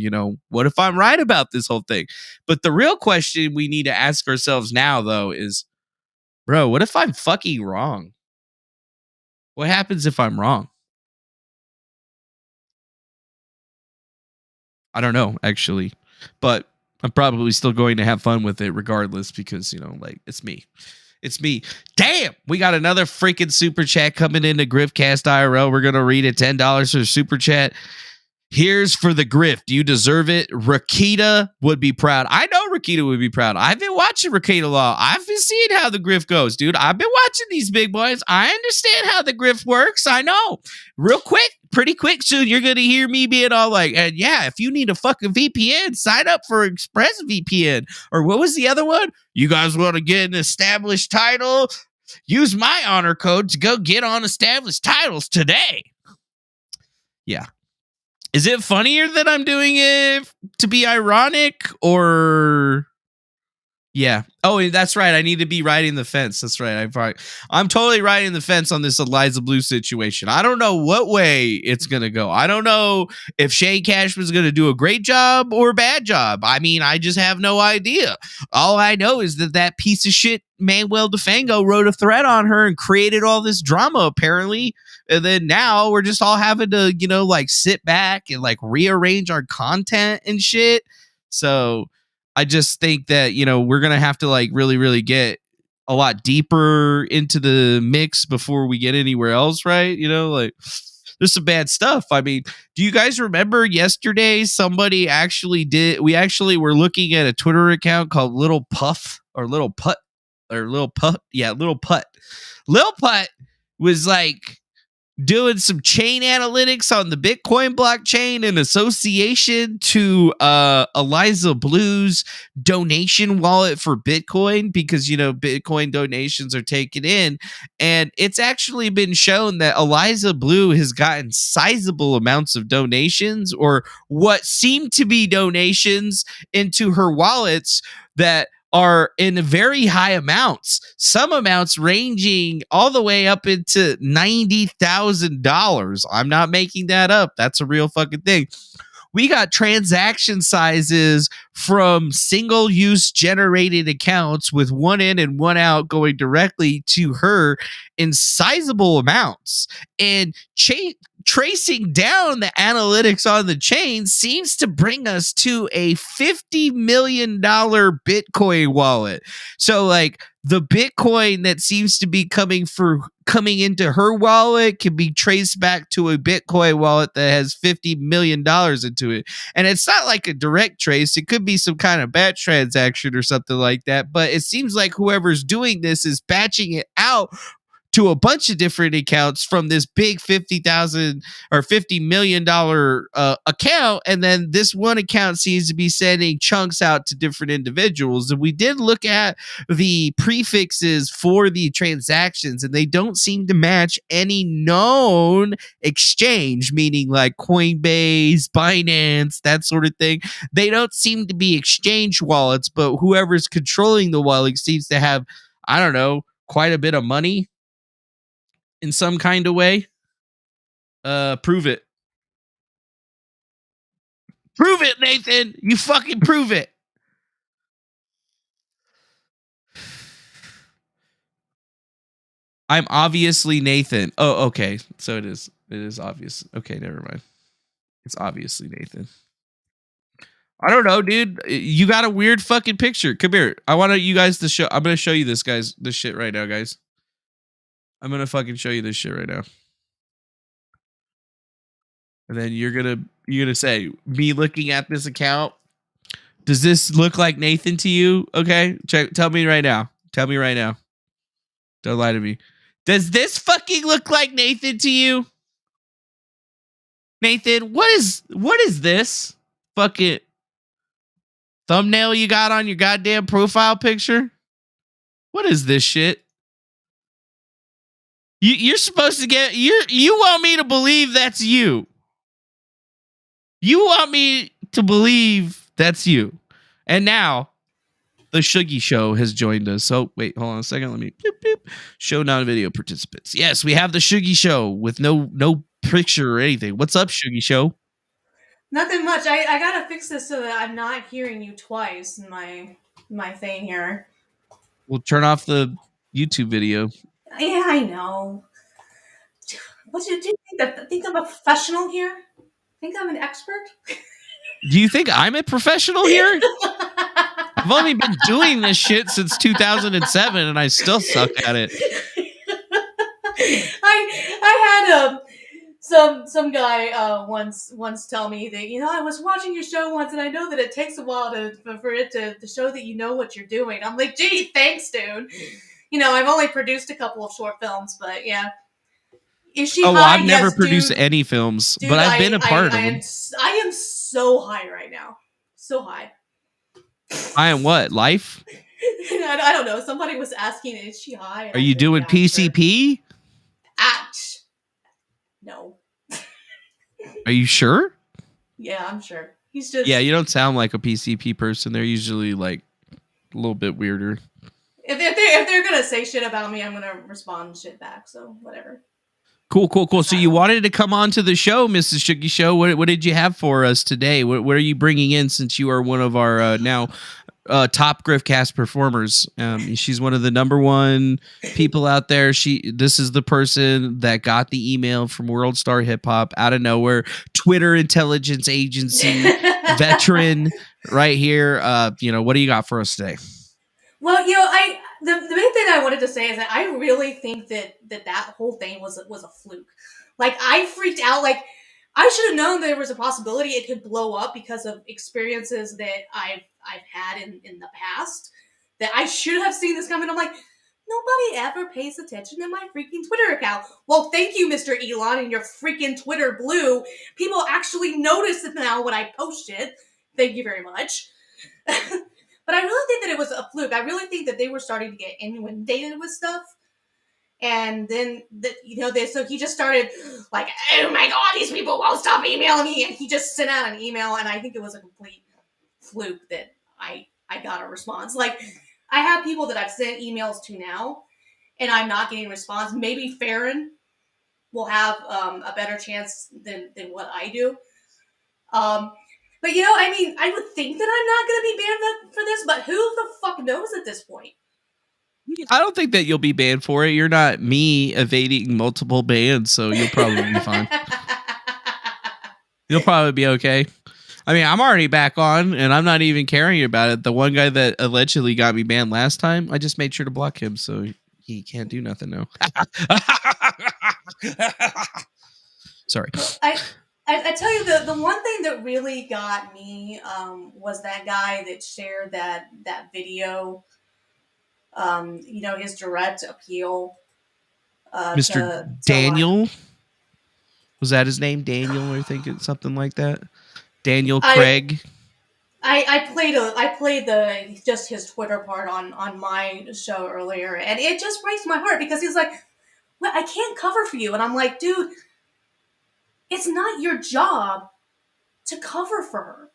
what if I'm right about this whole thing? But the real question we need to ask ourselves now, though, is, bro, what if I'm fucking wrong? What happens if I'm wrong? I don't know, actually. But I'm probably still going to have fun with it regardless because, it's me. It's me. Damn! We got another freaking super chat coming into GriftCast IRL. We're going to read it. $10 for super chat. Here's for the grift. You deserve it. Rakita would be proud. I know Rakita would be proud. I've been watching Rakita Law. I've been seeing how the grift goes, dude. I've been watching these big boys. I understand how the grift works. I know. Real quick, pretty quick soon, you're going to hear me being all like, and yeah, if you need a fucking VPN, sign up for ExpressVPN. Or what was the other one? You guys want to get an established title? Use my honor code to go get on established titles today. Yeah. Is it funnier that I'm doing it to be ironic or... Yeah. Oh, that's right. I need to be riding the fence. That's right. I'm totally riding the fence on this Eliza Bleu situation. I don't know what way it's going to go. I don't know if Shane Cashman's going to do a great job or a bad job. I mean, I just have no idea. All I know is that piece of shit Manuel Defango wrote a thread on her and created all this drama, apparently. And then now we're just all having to, sit back and rearrange our content and shit. So I just think that, we're going to have to really, really get a lot deeper into the mix before we get anywhere else. Right. There's some bad stuff. I mean, do you guys remember yesterday we actually were looking at a Twitter account called Little Puff or Little Putt or Little Putt. Yeah. Little Putt. Lil Putt was doing some chain analytics on the Bitcoin blockchain in association to Eliza Bleu's donation wallet for Bitcoin because, Bitcoin donations are taken in. And it's actually been shown that Eliza Bleu has gotten sizable amounts of donations or what seem to be donations into her wallets that are in very high amounts, some amounts ranging all the way up into $90,000. I'm not making that up. That's a real fucking thing. We got transaction sizes from single-use generated accounts with one in and one out going directly to her in sizable amounts. And tracing down the analytics on the chain seems to bring us to a $50 million Bitcoin wallet. So like the Bitcoin that seems to be coming into her wallet can be traced back to a Bitcoin wallet that has $50 million into it. And it's not like a direct trace. It could be some kind of batch transaction or something like that. But it seems like whoever's doing this is batching it out to a bunch of different accounts from this big $50,000 or $50 million account. And then this one account seems to be sending chunks out to different individuals. And we did look at the prefixes for the transactions, and they don't seem to match any known exchange, meaning like Coinbase, Binance, that sort of thing. They don't seem to be exchange wallets, but whoever's controlling the wallet seems to have, I don't know, quite a bit of money in some kind of way. Prove it. Prove it, Nathan. You fucking prove it. I'm obviously Nathan. Oh, okay. So it is. It is obvious. Okay, never mind. It's obviously Nathan. I don't know, dude. You got a weird fucking picture. Come here. I want you guys to show. I'm gonna show you this shit right now, guys. I'm gonna fucking show you this shit right now. And then you're gonna say, me looking at this account, does this look like Nathan to you? Okay, tell me right now. Tell me right now. Don't lie to me. Does this fucking look like Nathan to you? Nathan, what is this fucking thumbnail you got on your goddamn profile picture? What is this shit? You're supposed to get you want me to believe that's you. You want me to believe that's you. And now the Shuggie Show has joined us. So wait, hold on a second. Let me show non-video participants. Yes, we have the Shuggie Show with no picture or anything. What's up, Shuggie Show? Nothing much. I gotta fix this so that I'm not hearing you twice in my thing here. We'll turn off the YouTube video. Yeah, I know. What do you think I'm a professional here? Think I'm an expert? Do you think I'm a professional here? I've only been doing this shit since 2007, and I still suck at it. I had some guy once tell me that, I was watching your show once, and I know that it takes a while for it to show that you know what you're doing. I'm like, gee, thanks, dude. I've only produced a couple of short films, but yeah. Is she high? I've never produced any films, dude, but I've been a part of them. I am so high right now. So high. I am what? Life? I don't know. Somebody was asking, is she high? Are you doing PCP? No. Are you sure? Yeah, I'm sure. He's just... Yeah, you don't sound like a PCP person. They're usually like a little bit weirder. If they're gonna say shit about me, I'm gonna respond shit back. So whatever. Cool. So you wanted to come on to the show, Mrs. Shuggie Show. What did you have for us today? What are you bringing in, since you are one of our now top Griffcast performers? She's one of the number one people out there. This is the person that got the email from World Star Hip Hop out of nowhere. Twitter intelligence agency veteran right here. What do you got for us today? Well, the main thing I wanted to say is that I really think that whole thing was a fluke. Like, I freaked out. Like, I should have known there was a possibility it could blow up because of experiences that I've had in the past. That I should have seen this coming. I'm like, nobody ever pays attention to my freaking Twitter account. Well, thank you, Mr. Elon, and your freaking Twitter Blue. People actually notice it now when I post it. Thank you very much. But I really think that it was a fluke. I really think that they were starting to get inundated with stuff. And then, so he just started like, oh my God, these people won't stop emailing me. And he just sent out an email. And I think it was a complete fluke that I got a response. Like, I have people that I've sent emails to now, and I'm not getting a response. Maybe Farron will have a better chance than what I do. But, I would think that I'm not going to be banned for this, but who the fuck knows at this point? I don't think that you'll be banned for it. You're not me evading multiple bans, so you'll probably be fine. You'll probably be okay. I mean, I'm already back on, and I'm not even caring about it. The one guy that allegedly got me banned last time, I just made sure to block him, so he can't do nothing now. Sorry. I tell you, the one thing that really got me was that guy that shared that video. His direct appeal Mr. to like. Daniel. Was that his name? Daniel, or think it's something like that? Daniel I Craig. I played the just his Twitter part on my show earlier, and it just breaks my heart because he's like, well, I can't cover for you, and I'm like, dude, it's not your job to cover for her.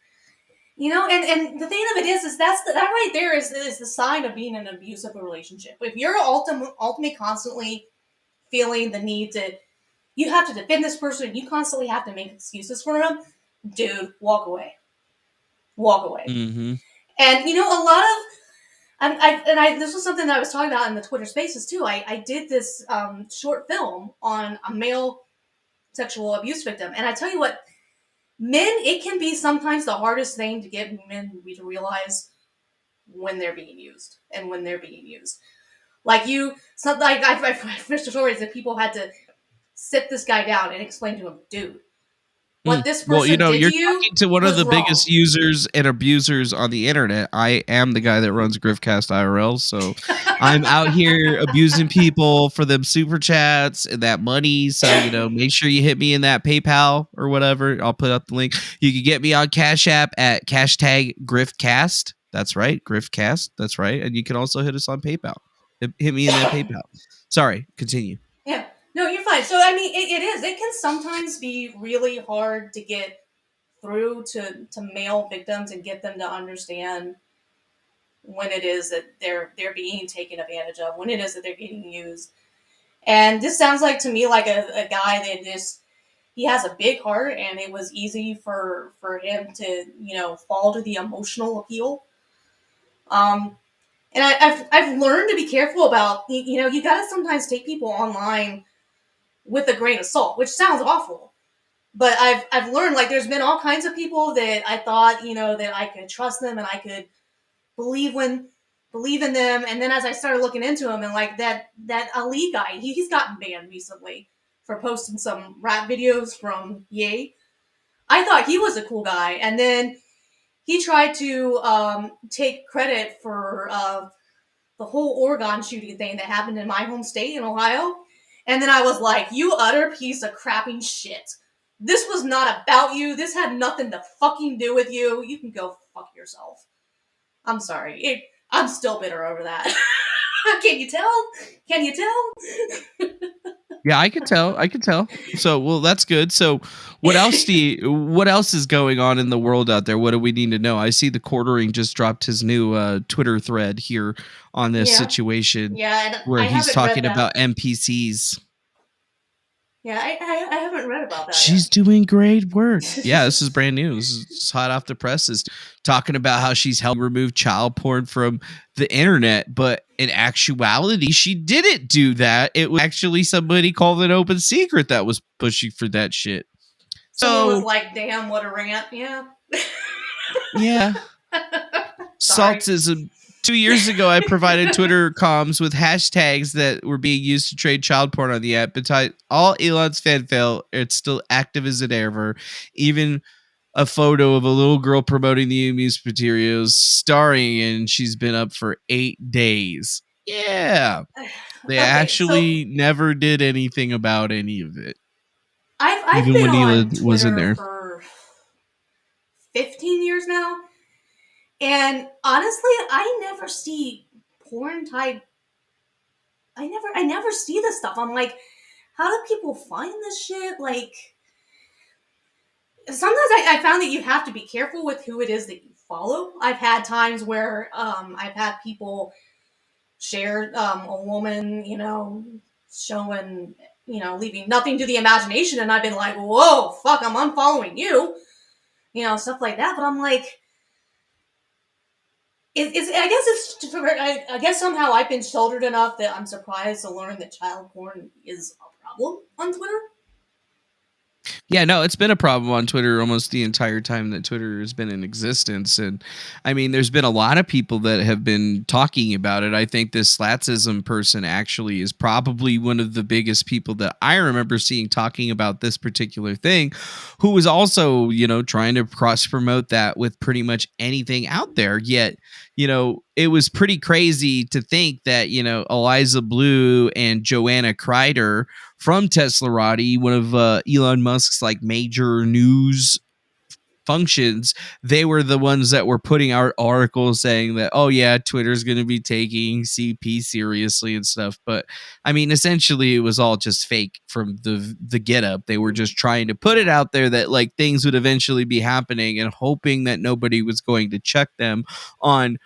And the thing of it is that right there is the sign of being in an abusive relationship. If you're ultimately constantly feeling the need to, you have to defend this person, you constantly have to make excuses for them, dude, walk away. Walk away. Mm-hmm. And a lot of, this was something that I was talking about in the Twitter Spaces too. I did this short film on a male sexual abuse victim, and I tell you what, men, it can be sometimes the hardest thing to get men to realize when they're being used and when they're being used. Like I've finished stories that people had to sit this guy down and explain to him, dude, what this person did you're to you talking to one of the wrong. biggest users and abusers on the internet. I am the guy that runs GriftCast IRL, so I'm out here abusing people for them super chats and that money. So, make sure you hit me in that PayPal or whatever. I'll put up the link. You can get me on Cash App at #GriftCast. That's right, Griffcast. That's right. And you can also hit us on PayPal. Hit me in that PayPal. Sorry, continue. Yeah. No, you're fine. So, I mean, it is. It can sometimes be really hard to get through to male victims and get them to understand when it is that they're being taken advantage of, when it is that they're getting used. And this sounds like to me like a guy that he has a big heart, and it was easy for him to fall to the emotional appeal. And I've learned to be careful about you gotta sometimes take people online with a grain of salt, which sounds awful. But I've learned, like, there's been all kinds of people that I thought, that I could trust them and I could believe in them. And then as I started looking into them, and like that Ali guy, he's gotten banned recently for posting some rap videos from Ye. I thought he was a cool guy. And then he tried to take credit for the whole Oregon shooting thing that happened in my home state in Ohio. And then I was like, you utter piece of crapping shit. This was not about you. This had nothing to fucking do with you. You can go fuck yourself. I'm sorry. I'm still bitter over that. Can you tell? Can you tell? Yeah, I can tell. So, well, that's good. So, what else is going on in the world out there? What do we need to know? I see the Quartering just dropped his new Twitter thread here on this situation. Yeah, and where he's talking about NPCs. Yeah, I haven't read about that. She's doing great work. Yeah, this is brand new. This is hot off the presses. Talking about how she's helped remove child porn from the internet, but in actuality, she didn't do that. It was actually somebody called an open secret that was pushing for that shit. Someone was like, "Damn, what a rant!" Yeah. Yeah. Saltism. 2 years ago, I provided Twitter comms with hashtags that were being used to trade child porn on the app. But all Elon's fanfare, it's still active as it ever. Even a photo of a little girl promoting the abuse materials, starring in. She's been up for 8 days. Yeah, they actually never did anything about any of it. I've been on Twitter was in there for 15 years now. And honestly, I never see porn type. I never see this stuff. I'm like, how do people find this shit? Like, sometimes I found that you have to be careful with who it is that you follow. I've had times where I've had people share a woman, showing, leaving nothing to the imagination, and I've been like, whoa, fuck, I'm unfollowing you, stuff like that. But I'm like, I guess somehow I've been shouldered enough that I'm surprised to learn that child porn is a problem on Twitter. Yeah, no, it's been a problem on Twitter almost the entire time that Twitter has been in existence. And I mean, there's been a lot of people that have been talking about it. I think this Slatsism person actually is probably one of the biggest people that I remember seeing talking about this particular thing, who was also, trying to cross promote that with pretty much anything out there. Yet, it was pretty crazy to think that, Eliza Bleu and Joanna Kreider from Teslarati, one of Elon Musk's like major news functions, they were the ones that were putting out articles saying that, oh yeah, Twitter's going to be taking CP seriously and stuff. But I mean, essentially it was all just fake from the get up. They were just trying to put it out there that like things would eventually be happening and hoping that nobody was going to check them on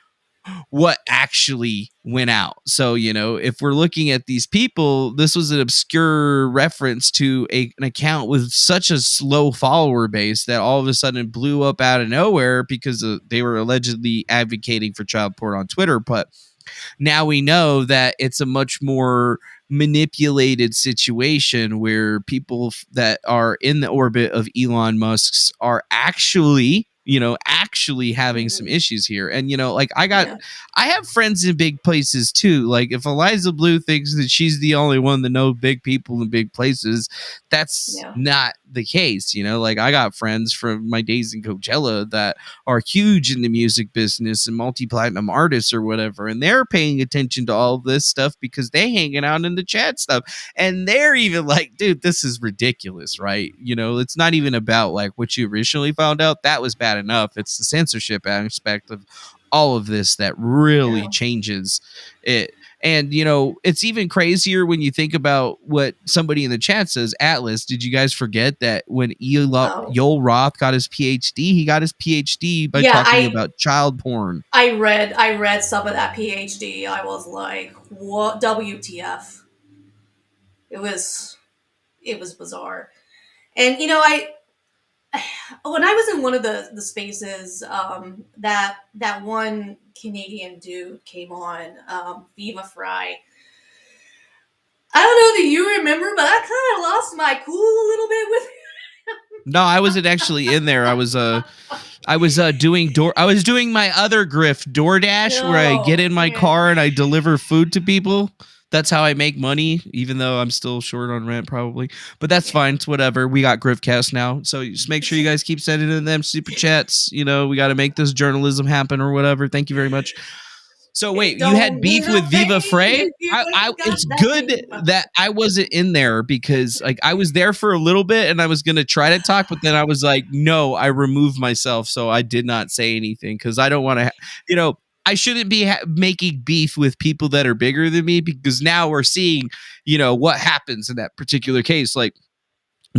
what actually went out. So, if we're looking at these people, this was an obscure reference to an account with such a slow follower base that all of a sudden blew up out of nowhere because they were allegedly advocating for child porn on Twitter. But now we know that it's a much more manipulated situation where people that are in the orbit of Elon Musk's are actually having some issues here. And like I have friends in big places too. Like if Eliza Bleu thinks that she's the only one that knows big people in big places, that's not the case. Like I got friends from my days in Coachella that are huge in the music business and multi-platinum artists or whatever, and they're paying attention to all of this stuff because they hanging out in the chat stuff, and they're even like, dude, this is ridiculous, right? It's not even about like what you originally found out. That was bad enough. It's the censorship aspect of all of this that really changes it. And it's even crazier when you think about what somebody in the chat says. Atlas, did you guys forget that when Yoel Roth got his PhD, he got his PhD by talking about child porn? I read some of that PhD. I was like, what? WTF? It was bizarre. And when I was in one of the spaces, that one Canadian dude came on, Viva Fry. I don't know that you remember, but I kind of lost my cool a little bit with him. No, I wasn't actually in there. I was doing my other grift, DoorDash, where I get in my car and I deliver food to people. That's how I make money, even though I'm still short on rent probably. But that's fine. It's whatever. We got Griffcast now. So just make sure you guys keep sending in them super chats. We got to make this journalism happen or whatever. Thank you very much. So wait, you had beef with Viva Frey? It's good that I wasn't in there because like I was there for a little bit and I was going to try to talk, but then I was like, no, I removed myself. So I did not say anything because I don't want to, I shouldn't be making beef with people that are bigger than me, because now we're seeing, what happens in that particular case. Like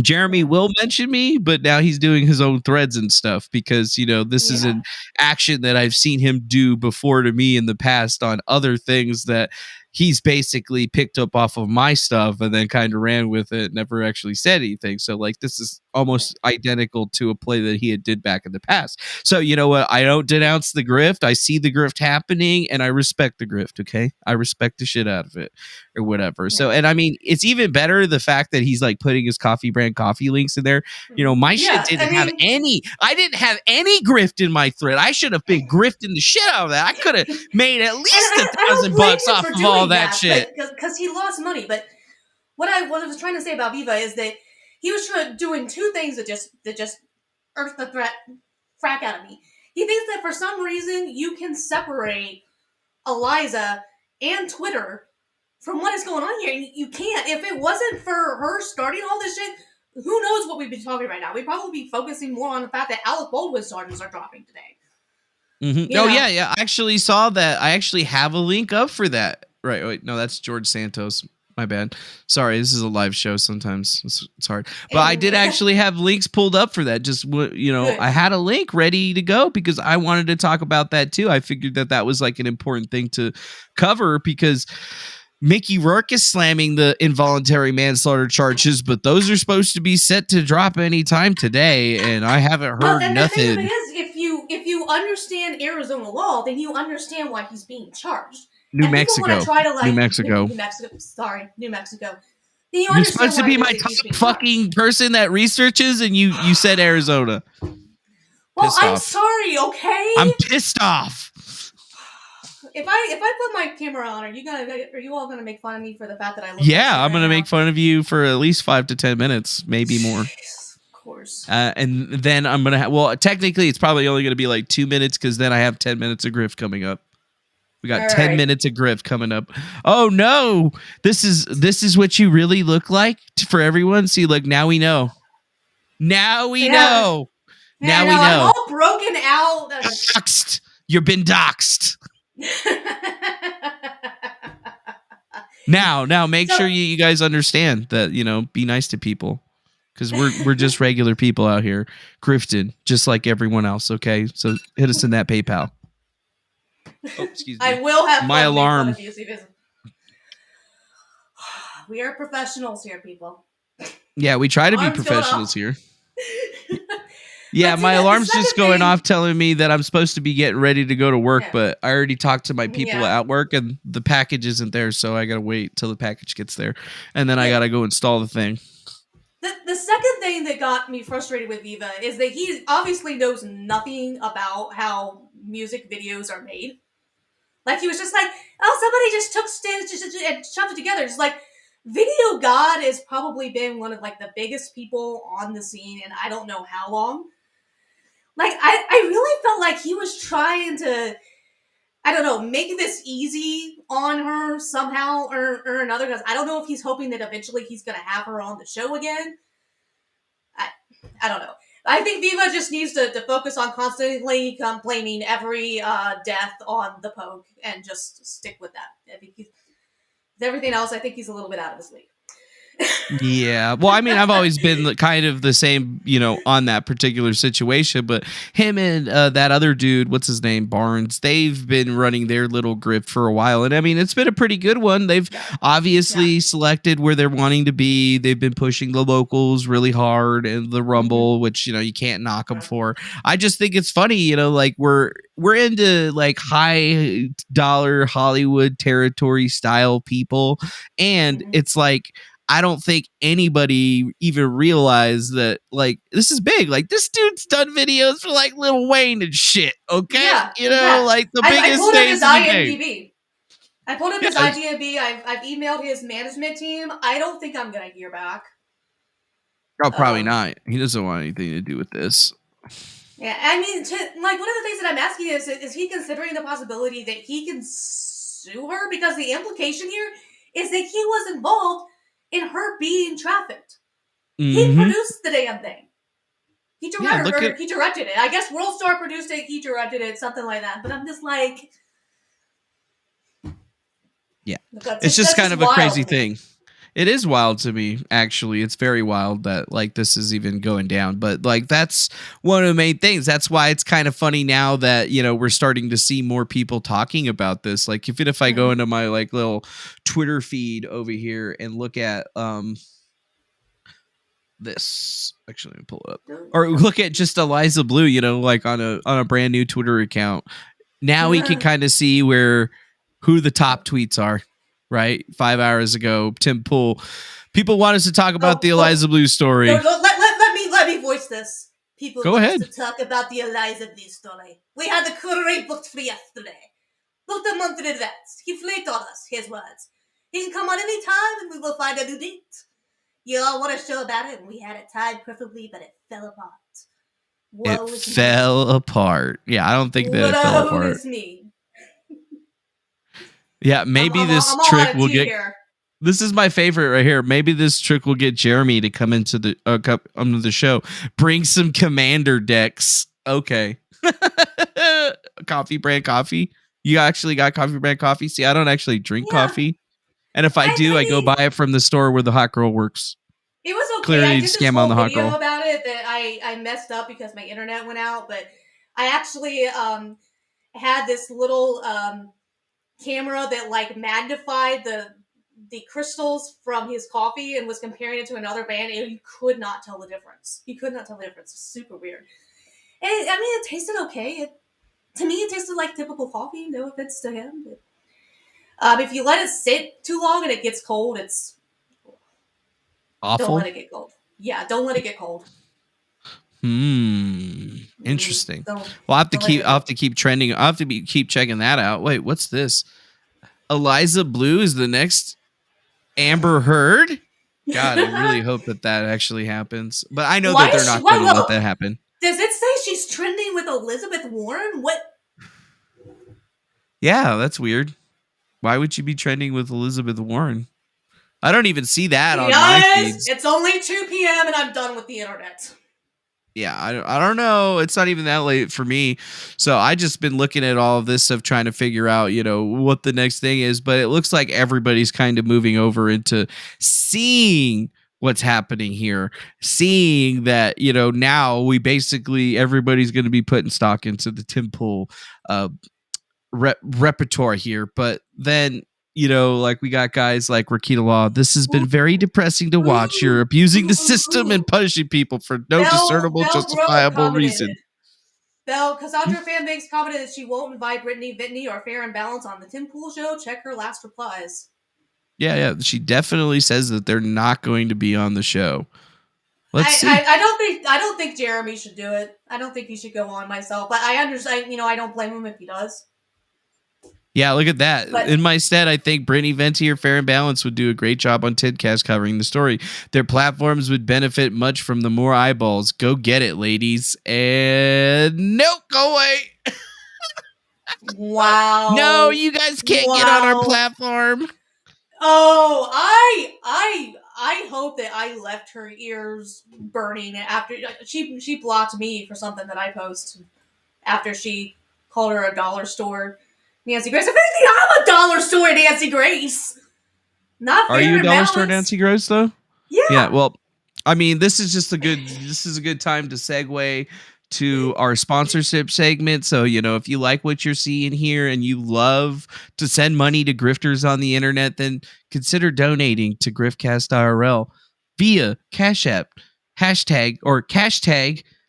Jeremy will mention me, but now he's doing his own threads and stuff because, this is an action that I've seen him do before to me in the past on other things that he's basically picked up off of my stuff and then kind of ran with it, never actually said anything. So like, this is almost identical to a play that he had did back in the past. So you know what? I don't denounce the grift. I see the grift happening and I respect the grift. Okay. I respect the shit out of it or whatever. So, and I mean, it's even better the fact that he's like putting his coffee brand coffee links in there. My shit didn't have any, I didn't have any grift in my thread. I should have been grifting the shit out of that. I could have made at least $1,000 off of all that shit. Because he lost money. But what I was trying to say about Viva is that he was doing two things that just earth the frack out of me. He thinks that for some reason you can separate Eliza and Twitter from what is going on here. You can't. If it wasn't for her starting all this shit, who knows what we'd be talking right now? We'd probably be focusing more on the fact that Alec Baldwin's charges are dropping today. Mm-hmm. Oh, yeah. I actually saw that. I actually have a link up for that. Right. Wait, no, that's George Santos. My bad. Sorry, this is a live show. Sometimes it's hard. But I did actually have links pulled up for that. Just, I had a link ready to go because I wanted to talk about that too. I figured that was like an important thing to cover because Mickey Rourke is slamming the involuntary manslaughter charges, but those are supposed to be set to drop any time today, and I haven't heard nothing. The thing of it is, if you understand Arizona law, then you understand why he's being charged. New Mexico. Try to, like, New Mexico. New Mexico. You You're understand supposed to why be my music top needs to be fucking person that researches, and you said Arizona. Well, Pissed I'm off. sorry, okay? I'm pissed off. If I put my camera on, are you all gonna make fun of me for the fact that I look like shit Yeah, I'm right gonna now? make fun of you for at least 5 to 10 minutes, maybe more. Of course. And then I'm gonna well, technically, it's probably only gonna be like 2 minutes because then I have 10 minutes of Griff coming up. We got All 10 right. minutes of Griff coming up. Oh no, this is what you really look like for everyone. See, look, now we know. Now we know. Yeah, Now no, we I'm know. all broken out. Doxed. You've been doxed. Now, make sure you guys understand that, be nice to people. Because we're just regular people out here grifting, just like everyone else, okay? So hit us in that PayPal. Oh, excuse me. I will have My fun making fun alarm. of you, because we are professionals here, people. Yeah, we try to be Alarm's going professionals off. here. Yeah, But see, my the alarm's second just going thing- off telling me that I'm supposed to be getting ready to go to work, Yeah. but I already talked to my people Yeah. at work and the package isn't there, so I gotta wait till the package gets there. And then I gotta go install the thing. The second thing that got me frustrated with Viva is that he obviously knows nothing about how music videos are made. Like, he was just like, oh, somebody just took stage and shoved it together. It's like, Video God has probably been one of, like, the biggest people on the scene in I don't know how long. Like, I really felt like he was trying to, I don't know, make this easy on her somehow or another, because I don't know if he's hoping that eventually he's going to have her on the show again. I don't know. I think Viva just needs to focus on constantly blaming every death on the Pogue and just stick with that. I think with everything else, I think he's a little bit out of his league. Yeah. Well, I mean, I've always been kind of the same, on that particular situation, but him and that other dude, what's his name, Barnes, they've been running their little grift for a while. And I mean, it's been a pretty good one. They've obviously selected where they're wanting to be. They've been pushing the locals really hard and the Rumble, which, you can't knock them for. I just think it's funny, like we're into like high dollar Hollywood territory style people. And it's like, I don't think anybody even realized that, like, this is big. Like, this dude's done videos for, like, Lil Wayne and shit, okay? Like, the biggest I pulled up his names in the game. IMDb. I pulled up his IMDb. I've emailed his management team. I don't think I'm going to hear back. Oh, probably not. He doesn't want anything to do with this. Yeah, I mean, one of the things that I'm asking is he considering the possibility that he can sue her? Because the implication here is that he was involved in her being trafficked. He produced the damn thing. He directed it. I guess World Star produced it, he directed it, something like that. But I'm just like... Yeah. It's just kind of a crazy thing. It is wild to me, actually. It's very wild that, like, this is even going down. But, like, that's one of the main things. That's why it's kind of funny now that, we're starting to see more people talking about this. Like, even if I go into my, like, little Twitter feed over here and look at this, actually, let me pull it up, or look at just Eliza Bleu, like on a brand new Twitter account. Now we can kind of see who the top tweets are. Right, 5 hours ago, Tim Pool. People want us to talk about the Eliza Bleu story. No, let me voice this. People go want ahead us to talk about the Eliza Bleu story. We had the courier booked for yesterday. Booked a month in advance. He flaked on us. His words. He can come on any time, and we will find a new date. You all want to show about it, and we had it tied perfectly, but it fell apart. It fell apart. Yeah, I don't think that it fell apart. Woe is me. Yeah, maybe this trick will get. This is my favorite right here. Maybe this trick will get Jeremy to come into the show. Bring some commander decks. Okay. Coffee brand coffee. You actually got coffee brand coffee? See, I don't actually drink coffee, and if I do, I go buy it from the store where the hot girl works. It was okay. Clearly, I did this scam whole on the hot video girl about it that I messed up because my internet went out, but I actually had this little camera that like magnified the crystals from his coffee and was comparing it to another brand, and you could not tell the difference. You could not tell the difference. It's super weird. And it tasted okay. To me, it tasted like typical coffee. No offense to him, but if you let it sit too long and it gets cold, it's Don't let Awful. it get cold. Yeah, don't let it get cold. Interesting. Don't Well, don't let it get I'll have cold. to keep trending. I'll have to keep checking that out. Wait, what's this? Eliza Bleu is the next Amber Heard. God, I really hope that actually happens. But I know Why that they're is she? not going to let Whoa. that happen. Does it say she's trending with Elizabeth Warren? What? Yeah, that's weird. Why would you be trending with Elizabeth Warren? I don't even see that on my Guys, feeds. it's only 2 p.m. and I'm done with the internet. Yeah, I don't know. It's not even that late for me. So I just been looking at all of this stuff trying to figure out, what the next thing is, but it looks like everybody's kind of moving over into seeing what's happening here, seeing that, now everybody's going to be putting stock into the Tim Pool repertoire here. But then, like we got guys like Rakita Law. This has been very depressing to watch. You're abusing the system and punishing people for no discernible, Bell Grove justifiable commented. reason. Cassandra Fanbanks commented that she won't invite Brittany, Whitney, or Fair and Balance on the Tim Pool show. Check her last replies. Yeah. She definitely says that they're not going to be on the show. Let's see. I don't think Jeremy should do it. I don't think he should go on myself. But I understand, I don't blame him if he does. Yeah, look at that. But in my stead, I think Brittany Venti or Fair and Balance would do a great job on Timcast covering the story. Their platforms would benefit much from the more eyeballs. Go get it, ladies. And nope, go away. wow. No, you guys can't get on our platform. Oh, I hope that I left her ears burning after she blocked me for something that I posted after she called her a dollar store Nancy Grace. If anything, I'm a dollar store Nancy Grace. Not Are you a dollar store Nancy Grace though? Yeah. Yeah. Well, I mean, this is a good time to segue to our sponsorship segment. So, if you like what you're seeing here and you love to send money to grifters on the internet, then consider donating to GriftCast IRL via Cash App, hashtag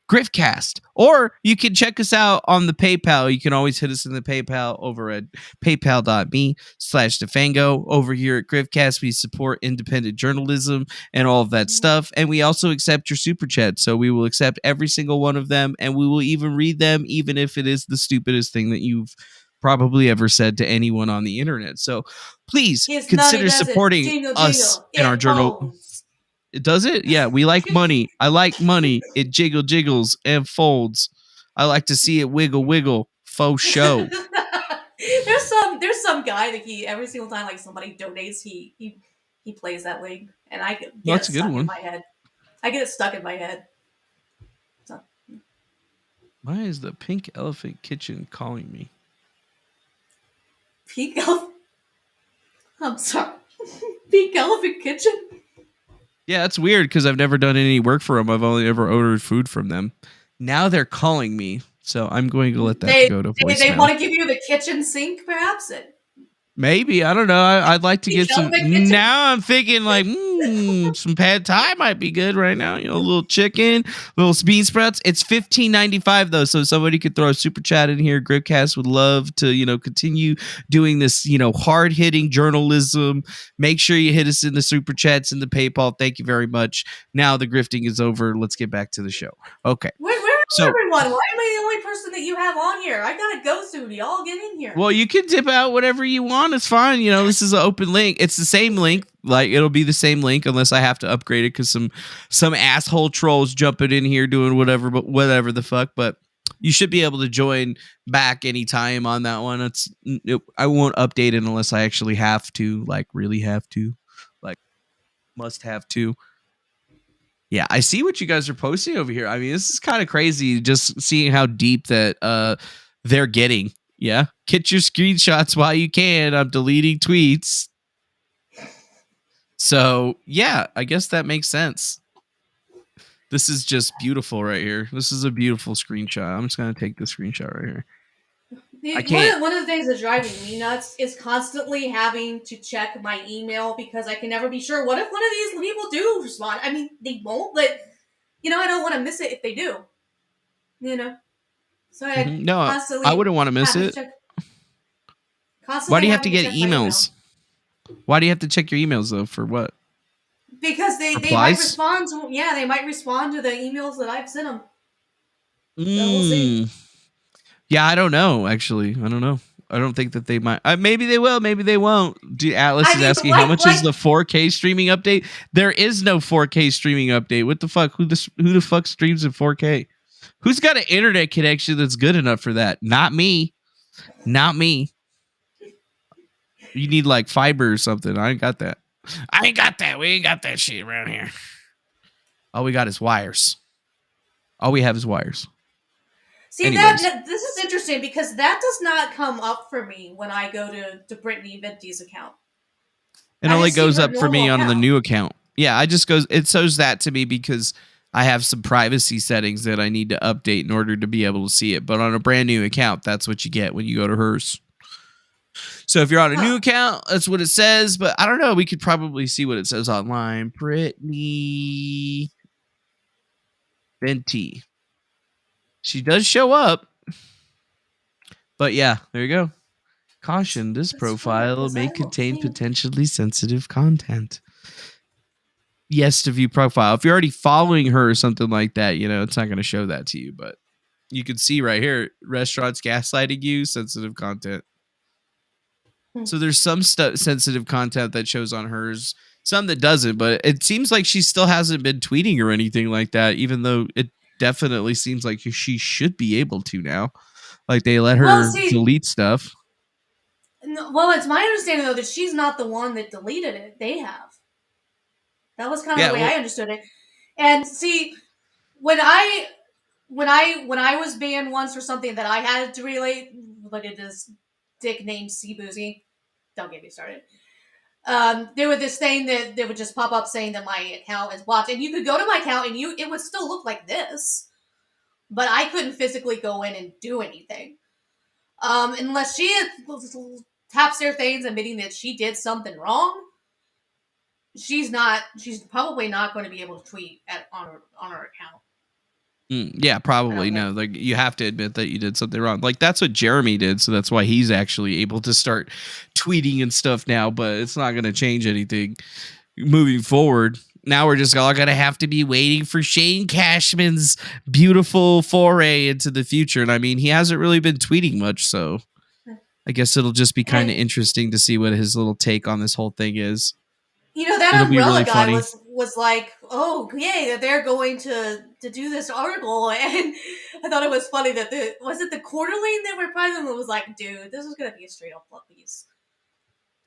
Griffcast. Or you can check us out on the PayPal. You can always hit us in the PayPal over at paypal.me/Defango. Over here at Griffcast, we support independent journalism and all of that stuff. And we also accept your super chat. So we will accept every single one of them, and we will even read them, even if it is the stupidest thing that you've probably ever said to anyone on the internet. So please consider supporting us in our journal. Does it? Yeah, we like money. I like money. It jiggles and folds. I like to see it wiggle. Faux show. There's some guy that he every single time like somebody donates he plays that link and I get it stuck in my head. I get it stuck in my head. So. Why is the Pink Elephant Kitchen calling me? Pink Elephant? I'm sorry. Pink Elephant Kitchen? Yeah, it's weird because I've never done any work for them. I've only ever ordered food from them. Now they're calling me, so I'm going to let that go to voicemail. They want to give you the kitchen sink, perhaps? Maybe. I don't know. I'd like to get some. Now I'm thinking like, some pad thai might be good right now. A little chicken, little bean sprouts. It's $15.95 though, so somebody could throw a super chat in here. Grifcast would love to, continue doing this, hard hitting journalism. Make sure you hit us in the super chats and the PayPal. Thank you very much. Now the grifting is over. Let's get back to the show. Okay. Where everyone? Why am I the only person that you have on here? I gotta go soon. Y'all get in here. Well, you can dip out whatever you want. It's fine. This is an open link. It's the same link. Like it'll be the same link unless I have to upgrade it because some asshole trolls jumping in here doing whatever the fuck. But you should be able to join back anytime on that one. I won't update it unless I actually have to, like really have to, like must have to. Yeah, I see what you guys are posting over here. I mean, this is kind of crazy just seeing how deep that they're getting. Yeah, get your screenshots while you can. I'm deleting tweets. So, yeah, I guess that makes sense. This is just beautiful right here. This is a beautiful screenshot. I'm just going to take the screenshot right here. One of the things that's driving me nuts is constantly having to check my email because I can never be sure. What if one of these people do respond? I mean, they won't, but, I don't want to miss it if they do. So I wouldn't want to miss it. Why do you have to get emails? Why do you have to check your emails, though? For what? Because they might Replies? respond to they might respond to the emails that I've sent them. So we'll see. Yeah, I don't know. Actually, I don't know. I don't think that they might. Maybe they will. Maybe they won't. Atlas I is mean, asking how much is the 4K streaming update. There is no 4K streaming update. What the fuck? Who the fuck streams in 4K? Who's got an internet connection that's good enough for that? Not me. Not me. You need like fiber or something. I ain't got that. I ain't got that. We ain't got that shit around here. All we got is wires. All we have is wires. See, this is interesting because that does not come up for me when I go to Brittany Venti's account. It only goes up for me on the new account. Yeah, it shows that to me because I have some privacy settings that I need to update in order to be able to see it. But on a brand new account, that's what you get when you go to hers. So if you're on a new account, that's what it says. But I don't know. We could probably see what it says online. Brittany Venti. She does show up. But yeah, there you go. Caution, this profile may contain potentially sensitive content. Yes to view profile. If you're already following her or something like that, it's not going to show that to you. But you can see right here, restaurants gaslighting you, sensitive content. So there's some sensitive content that shows on hers, some that doesn't. But it seems like she still hasn't been tweeting or anything like that, even though it definitely seems like she should be able to now. Like they let her delete stuff. Well, it's my understanding though that she's not the one that deleted it. They have. That was kind of the way I understood it. And see, when I was banned once for something that I had to relate, look at this dick named C Boozy. Don't get me started. There was this thing that would just pop up saying that my account is blocked, and you could go to my account and it would still look like this, but I couldn't physically go in and do anything. Unless she taps their things admitting that she did something wrong, she's probably not going to be able to tweet on her account. Yeah, probably. No, like you have to admit that you did something wrong. Like that's what Jeremy did, so that's why he's actually able to start tweeting and stuff now, but it's not going to change anything moving forward. Now we're just all going to have to be waiting for Shane Cashman's beautiful foray into the future. And I mean, he hasn't really been tweeting much, so I guess it'll just be kind of interesting to see what his little take on this whole thing is. That Umbrella guy was like, oh, yay, that they're going to do this article. And I thought it was funny that was it the Quarterly that were present that was like, dude, this is going to be a straight up flop piece.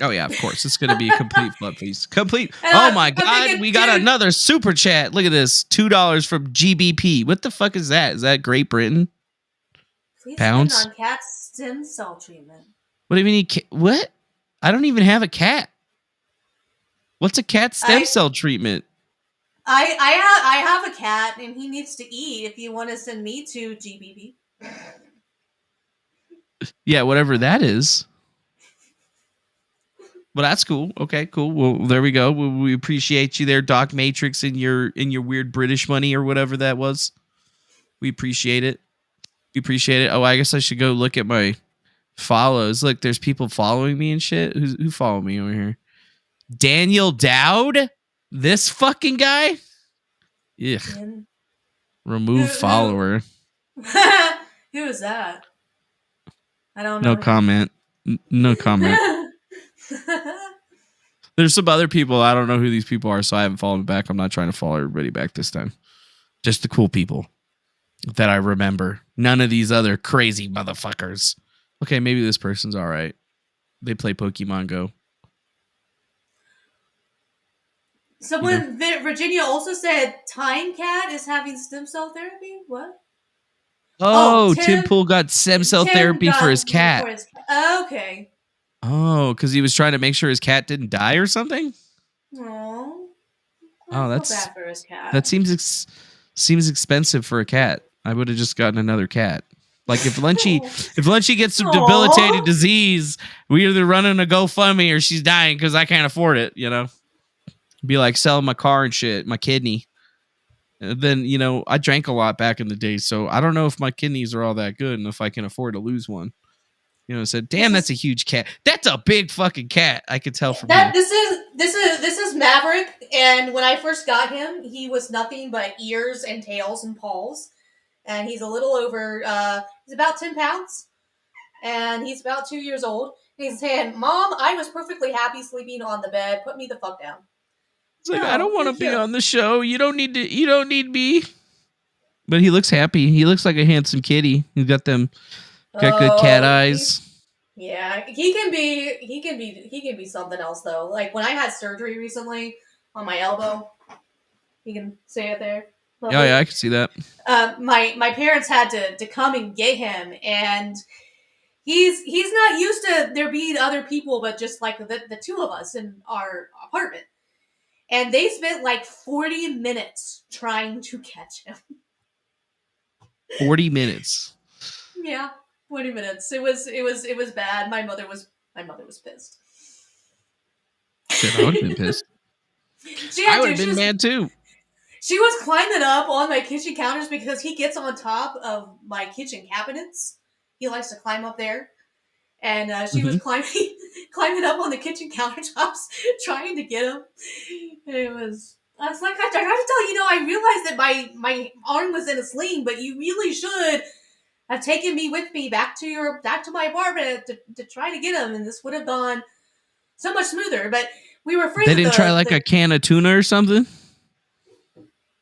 Oh, yeah, of course. It's going to be a complete flop piece. Complete. Oh, my God. We got another super chat. Look at this. $2 from GBP. What the fuck is that? Is that Great Britain? Please pounds? spend on cat stem cell treatment. What do you mean? What? I don't even have a cat. What's a cat stem cell treatment? I have a cat and he needs to eat. If you want to send me to GBP. Yeah, whatever that is. Well, that's cool. Okay, cool. Well, there we go. We appreciate you there, Doc Matrix, in your weird British money or whatever that was. We appreciate it. We appreciate it. Oh, I guess I should go look at my follows. Look, there's people following me and shit. Who follow me over here? Daniel Dowd? This fucking guy? Ugh. Remove follower. Who is that? I don't know. No comment. No comment. There's some other people. I don't know who these people are, so I haven't followed back. I'm not trying to follow everybody back this time. Just the cool people that I remember. None of these other crazy motherfuckers. Okay, maybe this person's all right. They play Pokemon Go. Someone, Virginia also said Timecast is having stem cell therapy? What? Oh, Tim Pool got stem cell therapy for his cat. Okay. Oh, because he was trying to make sure his cat didn't die or something? Aww. Oh, that's bad for his cat. That seems expensive for a cat. I would have just gotten another cat. Like if Lunchy gets some debilitating disease, we either running a GoFundMe or she's dying because I can't afford it, Be like selling my car and shit, my kidney. And then, I drank a lot back in the day, so I don't know if my kidneys are all that good and if I can afford to lose one. Said, "Damn, that's a huge cat. That's a big fucking cat." I could tell from that here. this is Maverick, and when I first got him, he was nothing but ears and tails and paws, and he's a little over. He's about 10 pounds, and he's about 2 years old. And he's saying, "Mom, I was perfectly happy sleeping on the bed. Put me the fuck down." It's like, I don't want to be on the show. You don't need me. But he looks happy. He looks like a handsome kitty. He's got good cat eyes. Yeah, he can be something else though. Like when I had surgery recently on my elbow, you can say it there. Lovely. Oh yeah, I can see that. My parents had to come and get him, and he's not used to there being other people, but just like the two of us in our apartment. And they spent like 40 minutes trying to catch him. 40 minutes. Yeah, 20 minutes. It was bad. My mother was pissed. Shit, I would have been pissed. I would have been mad too. She was climbing up on my kitchen counters because he gets on top of my kitchen cabinets. He likes to climb up there. And she was climbing up on the kitchen countertops, trying to get him. I was like, I tried to tell you, I realized that my arm was in a sling, but you really should have taken me with me back to my apartment to try to get him, and this would have gone so much smoother. But we were afraid. They didn't try like a can of tuna or something.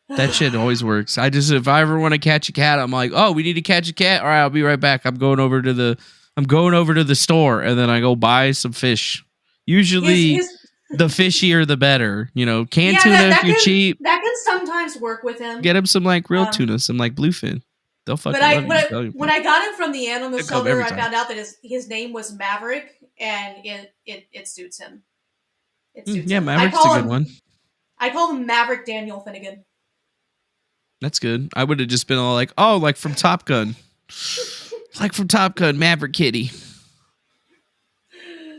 That shit always works. If I ever want to catch a cat, I'm like, oh, we need to catch a cat. All right, I'll be right back. I'm going over to the store, and then I go buy some fish. Usually, the fishier the better. Canned tuna if you're cheap. That can sometimes work with him. Get him some like real tuna, some like bluefin. They'll fucking love you. When I got him from the animal shelter, I found out that his name was Maverick, and it suits him. It suits him. Maverick's a good one. I call him Maverick Daniel Finnegan. That's good. I would have just been all like, oh, like from Top Gun. Like from Top Gun, Maverick Kitty.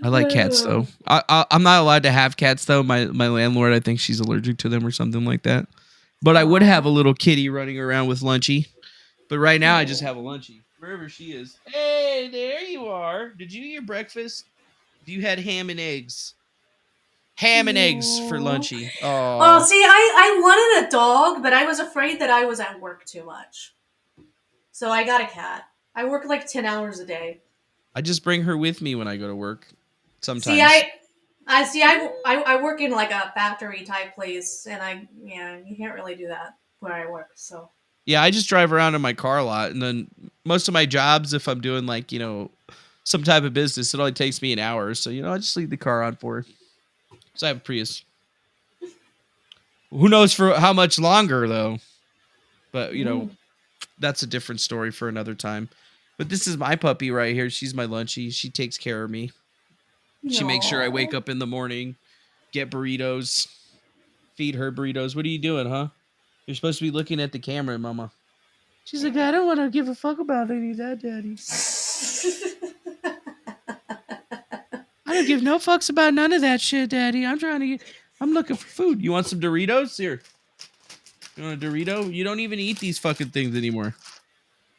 I like cats, though. I'm not allowed to have cats, though. My landlord, I think she's allergic to them or something like that. But I would have a little kitty running around with Lunchy. But right now, I just have a Lunchy. Wherever she is. Hey, there you are. Did you eat your breakfast? You had ham and eggs. Ham and eggs for Lunchy. Oh, see, I wanted a dog, but I was afraid that I was at work too much. So I got a cat. I work like 10 hours a day. I just bring her with me when I go to work. Sometimes. See, I work in like a factory type place, and you can't really do that where I work. So. Yeah, I just drive around in my car a lot, and then most of my jobs, if I'm doing like some type of business, it only takes me an hour. So I just leave the car on for her. So I have a Prius. Who knows for how much longer though? But that's a different story for another time. But this is my puppy right here. She's my Lunchy. She takes care of me. She makes sure I wake up in the morning, get burritos, feed her burritos. What are you doing, huh? You're supposed to be looking at the camera, Mama. She's like, I don't want to give a fuck about any of that, Daddy. I don't give no fucks about none of that shit, Daddy. I'm looking for food. You want some Doritos? Here. You want a Dorito? You don't even eat these fucking things anymore.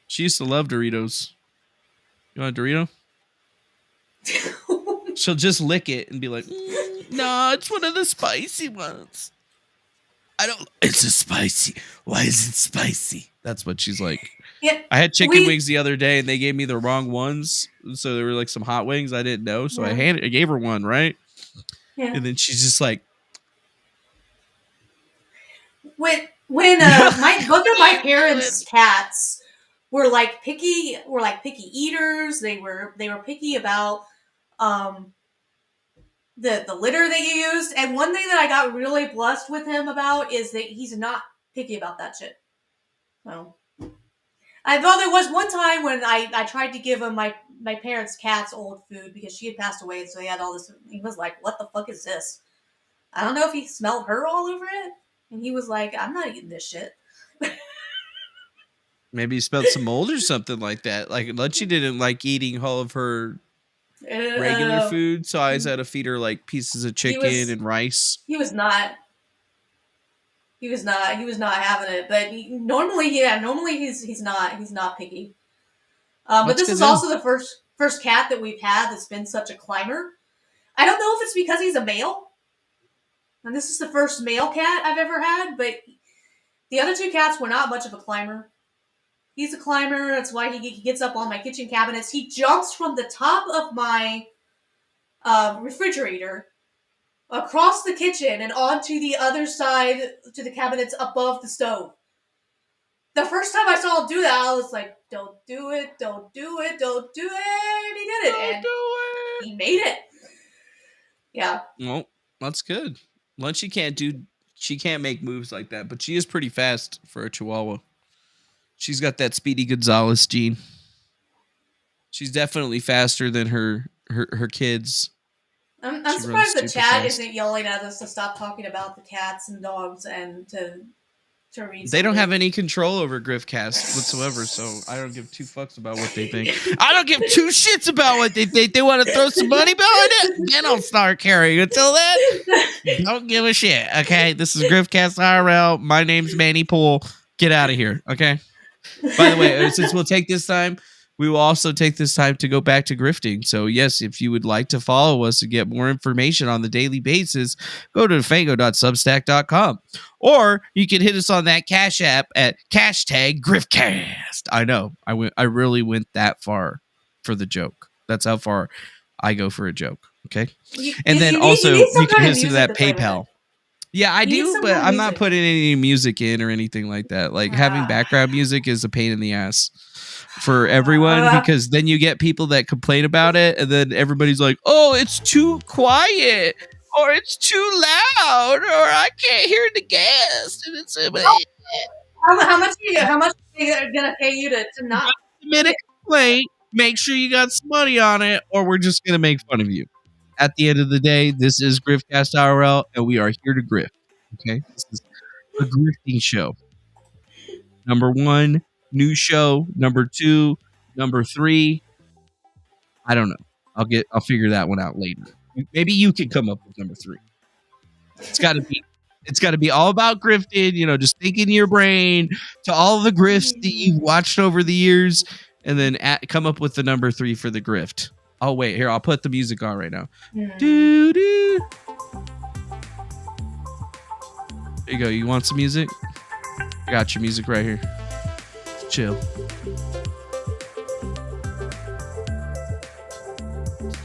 She used to love Doritos. You want a Dorito? She'll just lick it and be like, no, it's one of the spicy ones. It's a spicy. Why is it spicy? That's what she's like. Yeah, I had chicken wings the other day and they gave me the wrong ones. So there were like some hot wings I didn't know. So I gave her one, right? Yeah. And then she's just like. When both of my parents' cats were like picky eaters. They were picky about the litter they used. And one thing that I got really blessed with him about is that he's not picky about that shit. So though there was one time when I tried to give him my parents' cat's old food because she had passed away, so he had all this. He was like, "What the fuck is this?" I don't know if he smelled her all over it, and he was like, "I'm not eating this shit." Maybe he smelled some mold or something like that. Like Lunchy didn't like eating all of her regular food, so I always had to feed her like pieces of chicken and rice. He was not having it. But normally he's not picky. But this is also the first. first cat that we've had that's been such a climber. I don't know if it's because he's a male, and this is the first male cat I've ever had, but the other two cats were not much of a climber. He's a climber. That's why he gets up on my kitchen cabinets. He jumps from the top of my refrigerator across the kitchen and onto the other side to the cabinets above the stove. The first time I saw him do that, I was like, don't do it, don't do it, don't do it. And he did it. Don't and do it. He made it. Yeah. Well, that's good. Lunch she can't make moves like that, but she is pretty fast for a Chihuahua. She's got that Speedy Gonzalez gene. She's definitely faster than her kids. I'm surprised the chat isn't yelling at us to stop talking about the cats and dogs and to read. They don't have any control over Griffcast whatsoever, so I don't give two fucks about what they think. I don't give two shits about what they think. They want to throw some money behind it, then I'll start carrying. Until then, don't give a shit. Okay, this is Griffcast IRL. My name's Manny Poole. Get out of here. Okay. By the way, since we'll take this time, we will also take this time to go back to grifting. So yes, if you would like to follow us and get more information on the daily basis, go to defango.substack.com. Or you can hit us on that Cash App at #Griffcast. I know. I really went that far for the joke. That's how far I go for a joke. Okay. And then also you can listen to that PayPal. Yeah, I do, but I'm not putting any music in or anything like that. Like having background music is a pain in the ass for everyone, because then you get people that complain about it, and then everybody's like, "Oh, it's too quiet, or it's too loud, or I can't hear the guest." And it's how much are they gonna pay you to not submit a complaint? Make sure you got some money on it, or we're just gonna make fun of you. At the end of the day, this is Griffcast IRL, and we are here to grift. Okay, this is a grifting show. Number 1, new show. Number 2, number 3. I don't know. I'll figure that one out later. Maybe you can come up with number 3. It's got to be all about grifting. You know, just think in your brain to all the grifts that you've watched over the years, and then come up with the number 3 for the grift. Oh, wait, here, I'll put the music on right now. Doo-doo. There you go. You want some music? I got your music right here. Chill.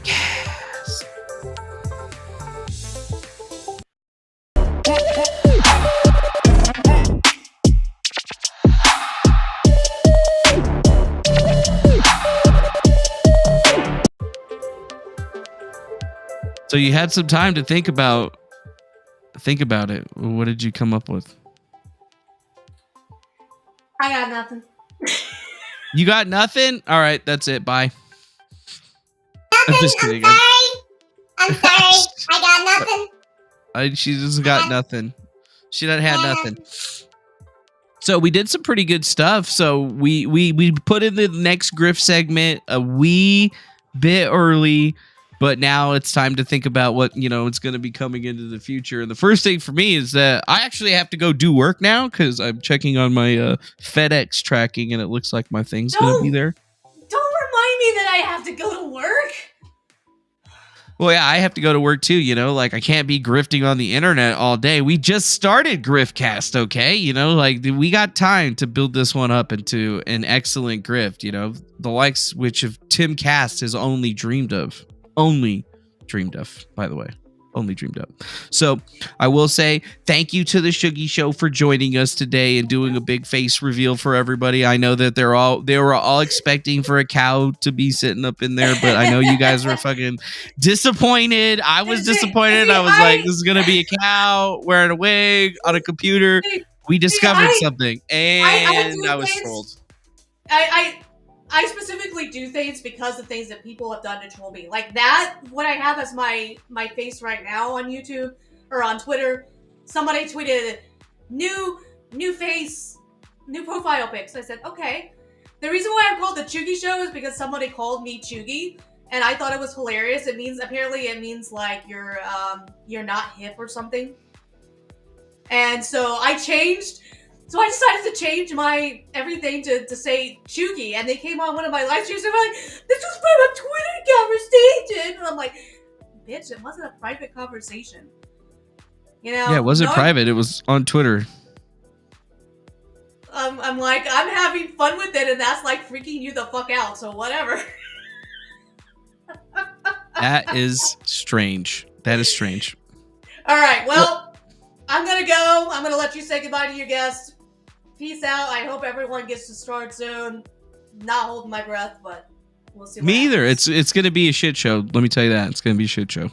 Yes. So you had some time to think about it. What did you come up with? I got nothing. You got nothing? All right, that's it. Bye. Nothing, I'm just kidding. I'm sorry. I got nothing. She just got nothing. She done had nothing. So we did some pretty good stuff. So we put in the next grift segment a wee bit early, but now it's time to think about what, it's going to be coming into the future. And the first thing for me is that I actually have to go do work now because I'm checking on my FedEx tracking, and it looks like my thing's going to be there. Don't remind me that I have to go to work. Well, yeah, I have to go to work too, like I can't be grifting on the internet all day. We just started Griftcast, okay? We got time to build this one up into an excellent grift, the likes which of Timcast has only dreamed of. Only dreamed of, by the way. Only dreamed of. So I will say thank you to the Shuggie Show for joining us today and doing a big face reveal for everybody. I know that they were all expecting for a cow to be sitting up in there, but I know you guys were fucking disappointed. I was disappointed. I was like, this is gonna be a cow wearing a wig on a computer. We discovered something, and I was trolled. I specifically do things because of things that people have done to troll me. Like that, what I have as my face right now on YouTube or on Twitter, somebody tweeted new face, new profile pics. I said, okay. The reason why I'm called the Shuggie Show is because somebody called me Shuggie, and I thought it was hilarious. It means like you're not hip or something. And so I changed So I decided to change my everything to say Shuggie, and they came on one of my live streams and were like, this was from a Twitter conversation! And I'm like, bitch, it wasn't a private conversation. You know? Yeah, it wasn't private, it was on Twitter. I'm like, I'm having fun with it, and that's like freaking you the fuck out, so whatever. That is strange. That is strange. Alright, well, I'm gonna go. I'm gonna let you say goodbye to your guest. Peace out. I hope everyone gets to start soon. Not holding my breath, but we'll see. Me either. It's gonna be a shit show. Let me tell you that. It's gonna be a shit show.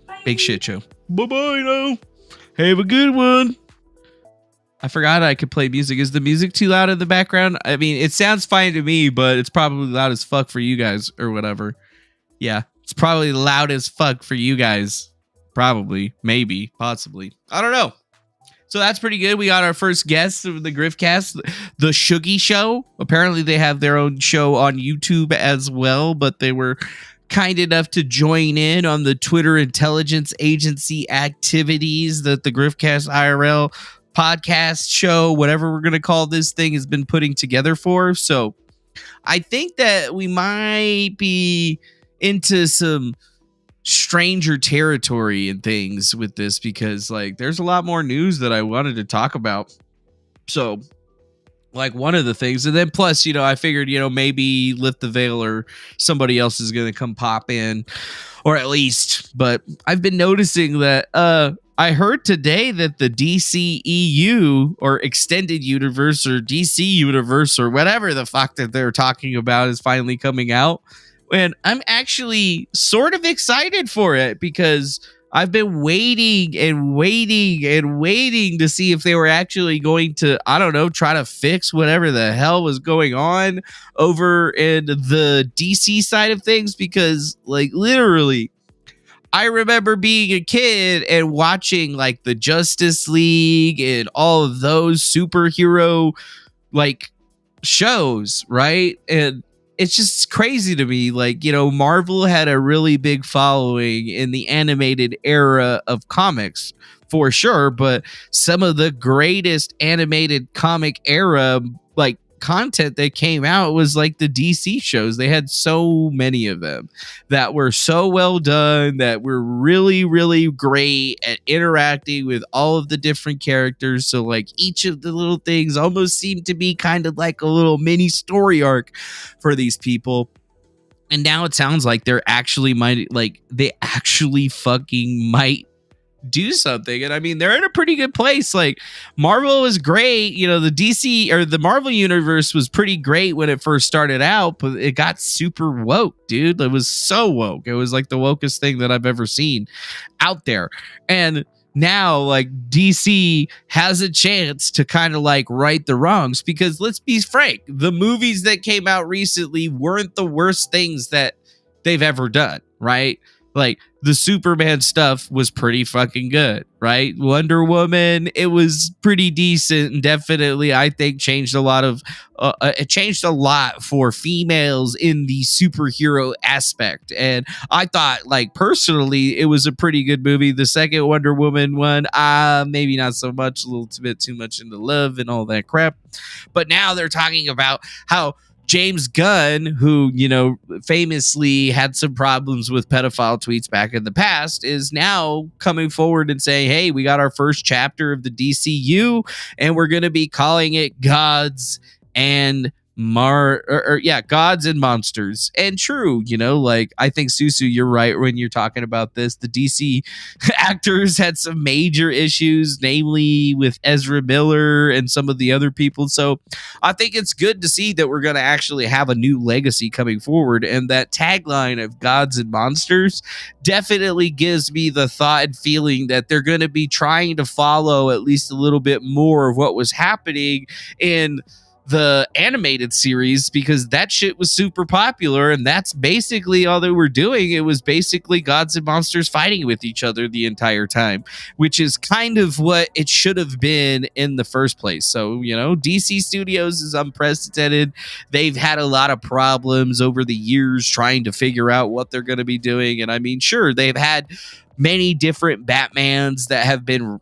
Bye. Big shit show. Bye-bye now. Have a good one. I forgot I could play music. Is the music too loud in the background? I mean, it sounds fine to me, but it's probably loud as fuck for you guys or whatever. Yeah, it's probably loud as fuck for you guys. Probably, maybe, possibly. I don't know. So that's pretty good. We got our first guest of the Griffcast, the Shuggie Show. Apparently they have their own show on YouTube as well, but they were kind enough to join in on the Twitter intelligence agency activities that the Griffcast IRL podcast show, whatever we're going to call this thing, has been putting together for. So I think that we might be into some stranger territory and things with this, because like there's a lot more news that I wanted to talk about. So like one of the things, and then plus, you know, I figured, you know, maybe Lift the Veil or somebody else is going to come pop in, or at least, but I've been noticing that I heard today that the DCEU or Extended Universe or DC Universe or whatever the fuck that they're talking about is finally coming out. And I'm actually sort of excited for it, because I've been waiting and waiting and waiting to see if they were actually going to, I don't know, try to fix whatever the hell was going on over in the DC side of things. Because like literally, I remember being a kid and watching like the Justice League and all of those superhero like shows, right? And it's just crazy to me. Like, you know, Marvel had a really big following in the animated era of comics for sure, but some of the greatest animated comic era like content that came out was like the DC shows. They had so many of them that were so well done, that were really, really great at interacting with all of the different characters. So like each of the little things almost seemed to be kind of like a little mini story arc for these people. And now it sounds like they actually fucking might do something. And I mean, they're in a pretty good place. Like Marvel was great, you know, the DC or the Marvel universe was pretty great when it first started out, but it got super woke, dude. It was so woke. It was like the wokest thing that I've ever seen out there. And now like DC has a chance to kind of like right the wrongs, because let's be frank, the movies that came out recently weren't the worst things that they've ever done, right? Like the Superman stuff was pretty fucking good, right? Wonder Woman, it was pretty decent, and definitely I think changed a lot of it changed a lot for females in the superhero aspect. And I thought, like, personally, it was a pretty good movie. The second Wonder Woman one, maybe not so much, a little bit too much into love and all that crap. But now they're talking about how James Gunn, who, you know, famously had some problems with pedophile tweets back in the past, is now coming forward and saying, hey, we got our first chapter of the DCU and we're going to be calling it Gods and Gods and Monsters. And true, you know, like I think Susu, you're right when you're talking about this. The DC actors had some major issues, namely with Ezra Miller and some of the other people. So I think it's good to see that we're going to actually have a new legacy coming forward. And that tagline of Gods and Monsters definitely gives me the thought and feeling that they're going to be trying to follow at least a little bit more of what was happening in the animated series, because that shit was super popular, and that's basically all they were doing. It was basically gods and monsters fighting with each other the entire time, which is kind of what it should have been in the first place. So, you know, DC Studios is unprecedented. They've had a lot of problems over the years trying to figure out what they're going to be doing. And I mean, sure, they've had many different Batmans that have been,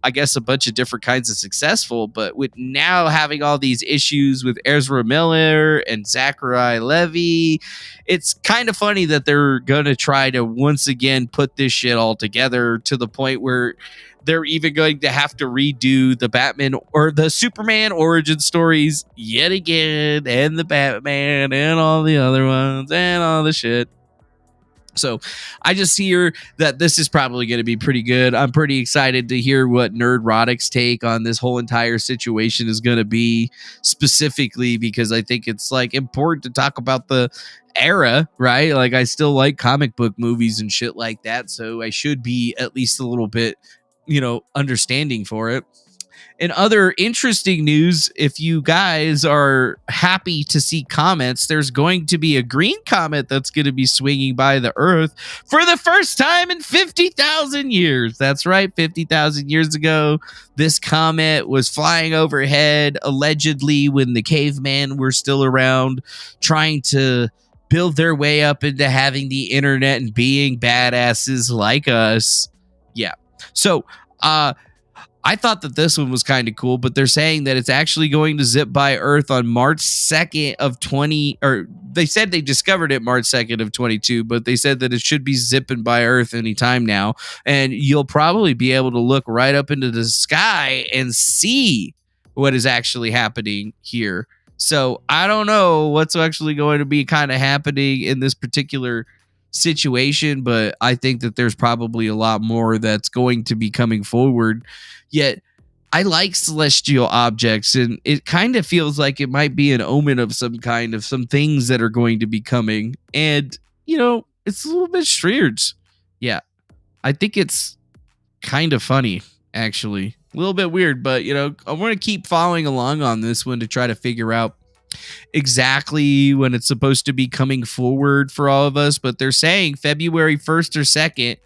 I guess a bunch of different kinds of successful, but with now having all these issues with Ezra Miller and Zachary Levi, it's kind of funny that they're going to try to once again put this shit all together to the point where they're even going to have to redo the Batman or the Superman origin stories yet again, and the Batman and all the other ones and all the shit. So I just hear that this is probably going to be pretty good. I'm pretty excited to hear what Nerdrotic's take on this whole entire situation is going to be, specifically because I think it's like important to talk about the era, right? Like I still like comic book movies and shit like that, so I should be at least a little bit, understanding for it. In other interesting news, if you guys are happy to see comets, there's going to be a green comet that's going to be swinging by the Earth for the first time in 50,000 years. That's right, 50,000 years ago, this comet was flying overhead, allegedly when the cavemen were still around, trying to build their way up into having the internet and being badasses like us. Yeah. So, I thought that this one was kind of cool, but they're saying that it's actually going to zip by Earth on March 2nd of 20, or they said they discovered it March 2nd of 22, but they said that it should be zipping by Earth anytime now. And you'll probably be able to look right up into the sky and see what is actually happening here. So I don't know what's actually going to be kind of happening in this particular situation, but I think that there's probably a lot more that's going to be coming forward. Yet I like celestial objects, and it kind of feels like it might be an omen of some kind of some things that are going to be coming. And it's a little bit strange. Yeah, I think it's kind of funny, actually, a little bit weird, but I want to keep following along on this one to try to figure out exactly when it's supposed to be coming forward for all of us. But they're saying February 1st or 2nd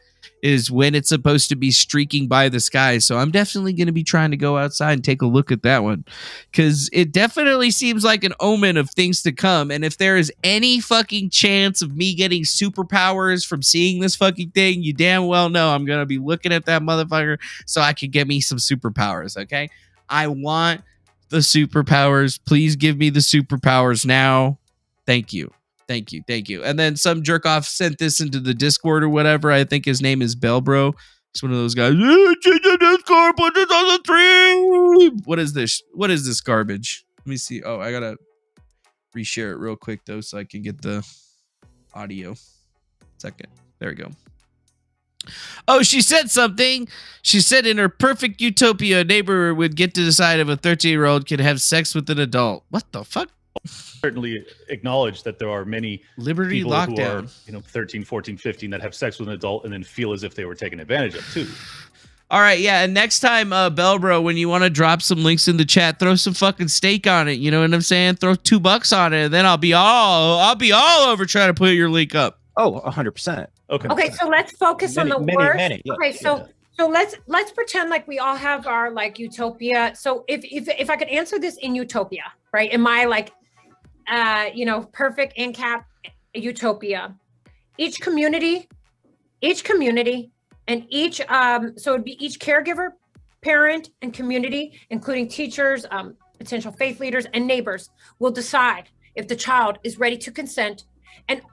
is when it's supposed to be streaking by the sky. So I'm definitely going to be trying to go outside and take a look at that one, because it definitely seems like an omen of things to come. And if there is any fucking chance of me getting superpowers from seeing this fucking thing, you damn well know I'm going to be looking at that motherfucker so I can get me some superpowers. Okay, I want the superpowers. Please give me the superpowers now. Thank you. Thank you. Thank you. And then some jerk off sent this into the Discord or whatever. I think his name is Belbro. He's one of those guys. Change the Discord, put this on the stream. What is this? What is this garbage? Let me see. Oh, I gotta reshare it real quick though, so I can get the audio. Second. There we go. Oh, she said something. She said in her perfect utopia, a neighbor would get to decide if a 13-year-old could have sex with an adult. What the fuck? Certainly acknowledge that there are many Liberty people lockdown who are 13, 14, 15 that have sex with an adult and then feel as if they were taken advantage of too. All right, yeah, and next time, Belbro, when you want to drop some links in the chat, throw some fucking steak on it. You know what I'm saying? Throw $2 on it, and then I'll be all over trying to put your link up. Oh, 100%. Okay, so let's focus on the worst. Yeah, okay, so let's pretend like we all have our like utopia. So if I could answer this in utopia, right? In my like perfect ANCAP utopia, each community and each so it'd be each caregiver, parent, and community, including teachers, potential faith leaders, and neighbors, will decide if the child is ready to consent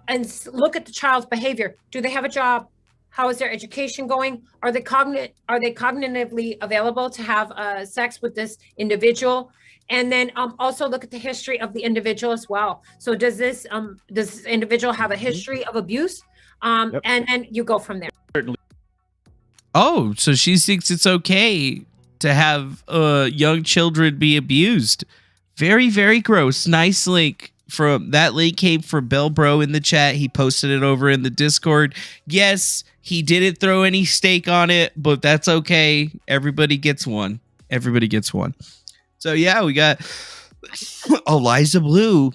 and look at the child's behavior. Do they have a job? How is their education going? Are they cognitively available to have sex with this individual? And then also look at the history of the individual as well. So does this individual have a history of abuse? Yep. And then you go from there. Certainly. Oh, so she thinks it's okay to have young children be abused. Very, very gross. Nice link. That link came from Belbro in the chat. He posted it over in the Discord. Yes, he didn't throw any steak on it, but that's okay. Everybody gets one. Everybody gets one. So yeah, we got Eliza Bleu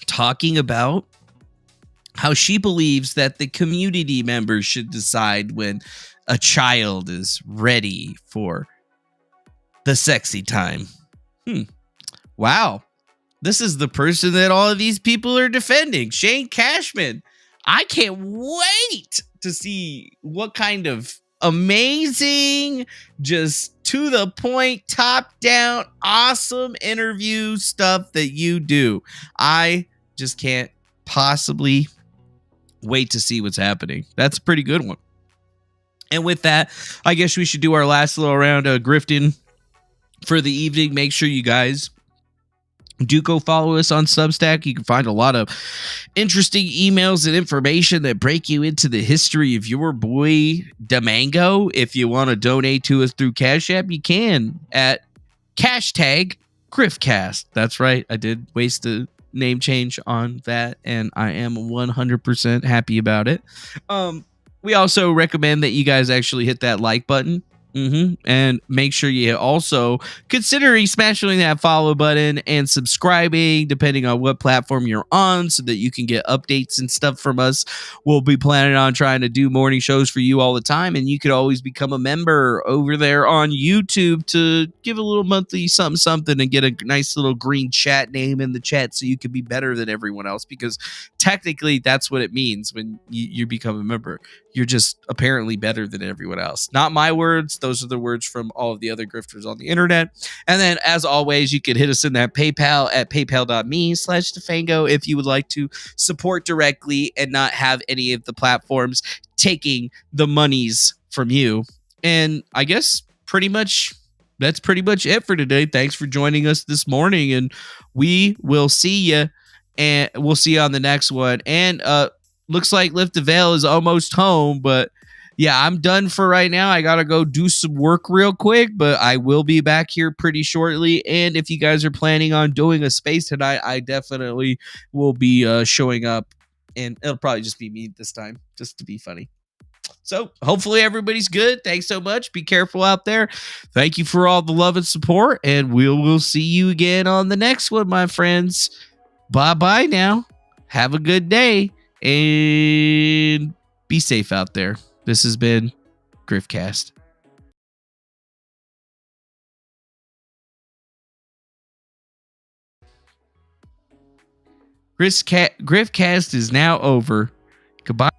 talking about how she believes that the community members should decide when a child is ready for the sexy time. Wow. This is the person that all of these people are defending, Shane Cashman. I can't wait to see what kind of amazing, just to the point, top down, awesome interview stuff that you do. I just can't possibly wait to see what's happening. That's a pretty good one. And with that, I guess we should do our last little round of grifting for the evening. Make sure you guys do go follow us on Substack. You can find a lot of interesting emails and information that break you into the history of your boy Defango. If you want to donate to us through Cash App, you can at hashtag GriftCast. That's right. I did waste a name change on that, and I am 100% happy about it. We also recommend that you guys actually hit that like button. And make sure you also consider smashing that follow button and subscribing, depending on what platform you're on, so that you can get updates and stuff from us. We'll be planning on trying to do morning shows for you all the time, and you could always become a member over there on YouTube to give a little monthly something and get a nice little green chat name in the chat so you can be better than everyone else, because technically that's what it means when you become a member. You're just apparently better than everyone else. Not my words. Those are the words from all of the other grifters on the internet. And then, as always, you can hit us in that PayPal at paypal.me/Defango if you would like to support directly and not have any of the platforms taking the monies from you. And I guess that's pretty much it for today. Thanks for joining us this morning, and we will see you. And we'll see you on the next one. And looks like Lift the Veil is almost home, but yeah, I'm done for right now. I gotta go do some work real quick, but I will be back here pretty shortly. And if you guys are planning on doing a space tonight, I definitely will be showing up, and it'll probably just be me this time, just to be funny. So hopefully everybody's good. Thanks so much. Be careful out there. Thank you for all the love and support, and we'll see you again on the next one, my friends. Bye now. Have a good day and be safe out there. This has been Griffcast. Griffcast is now over. Goodbye.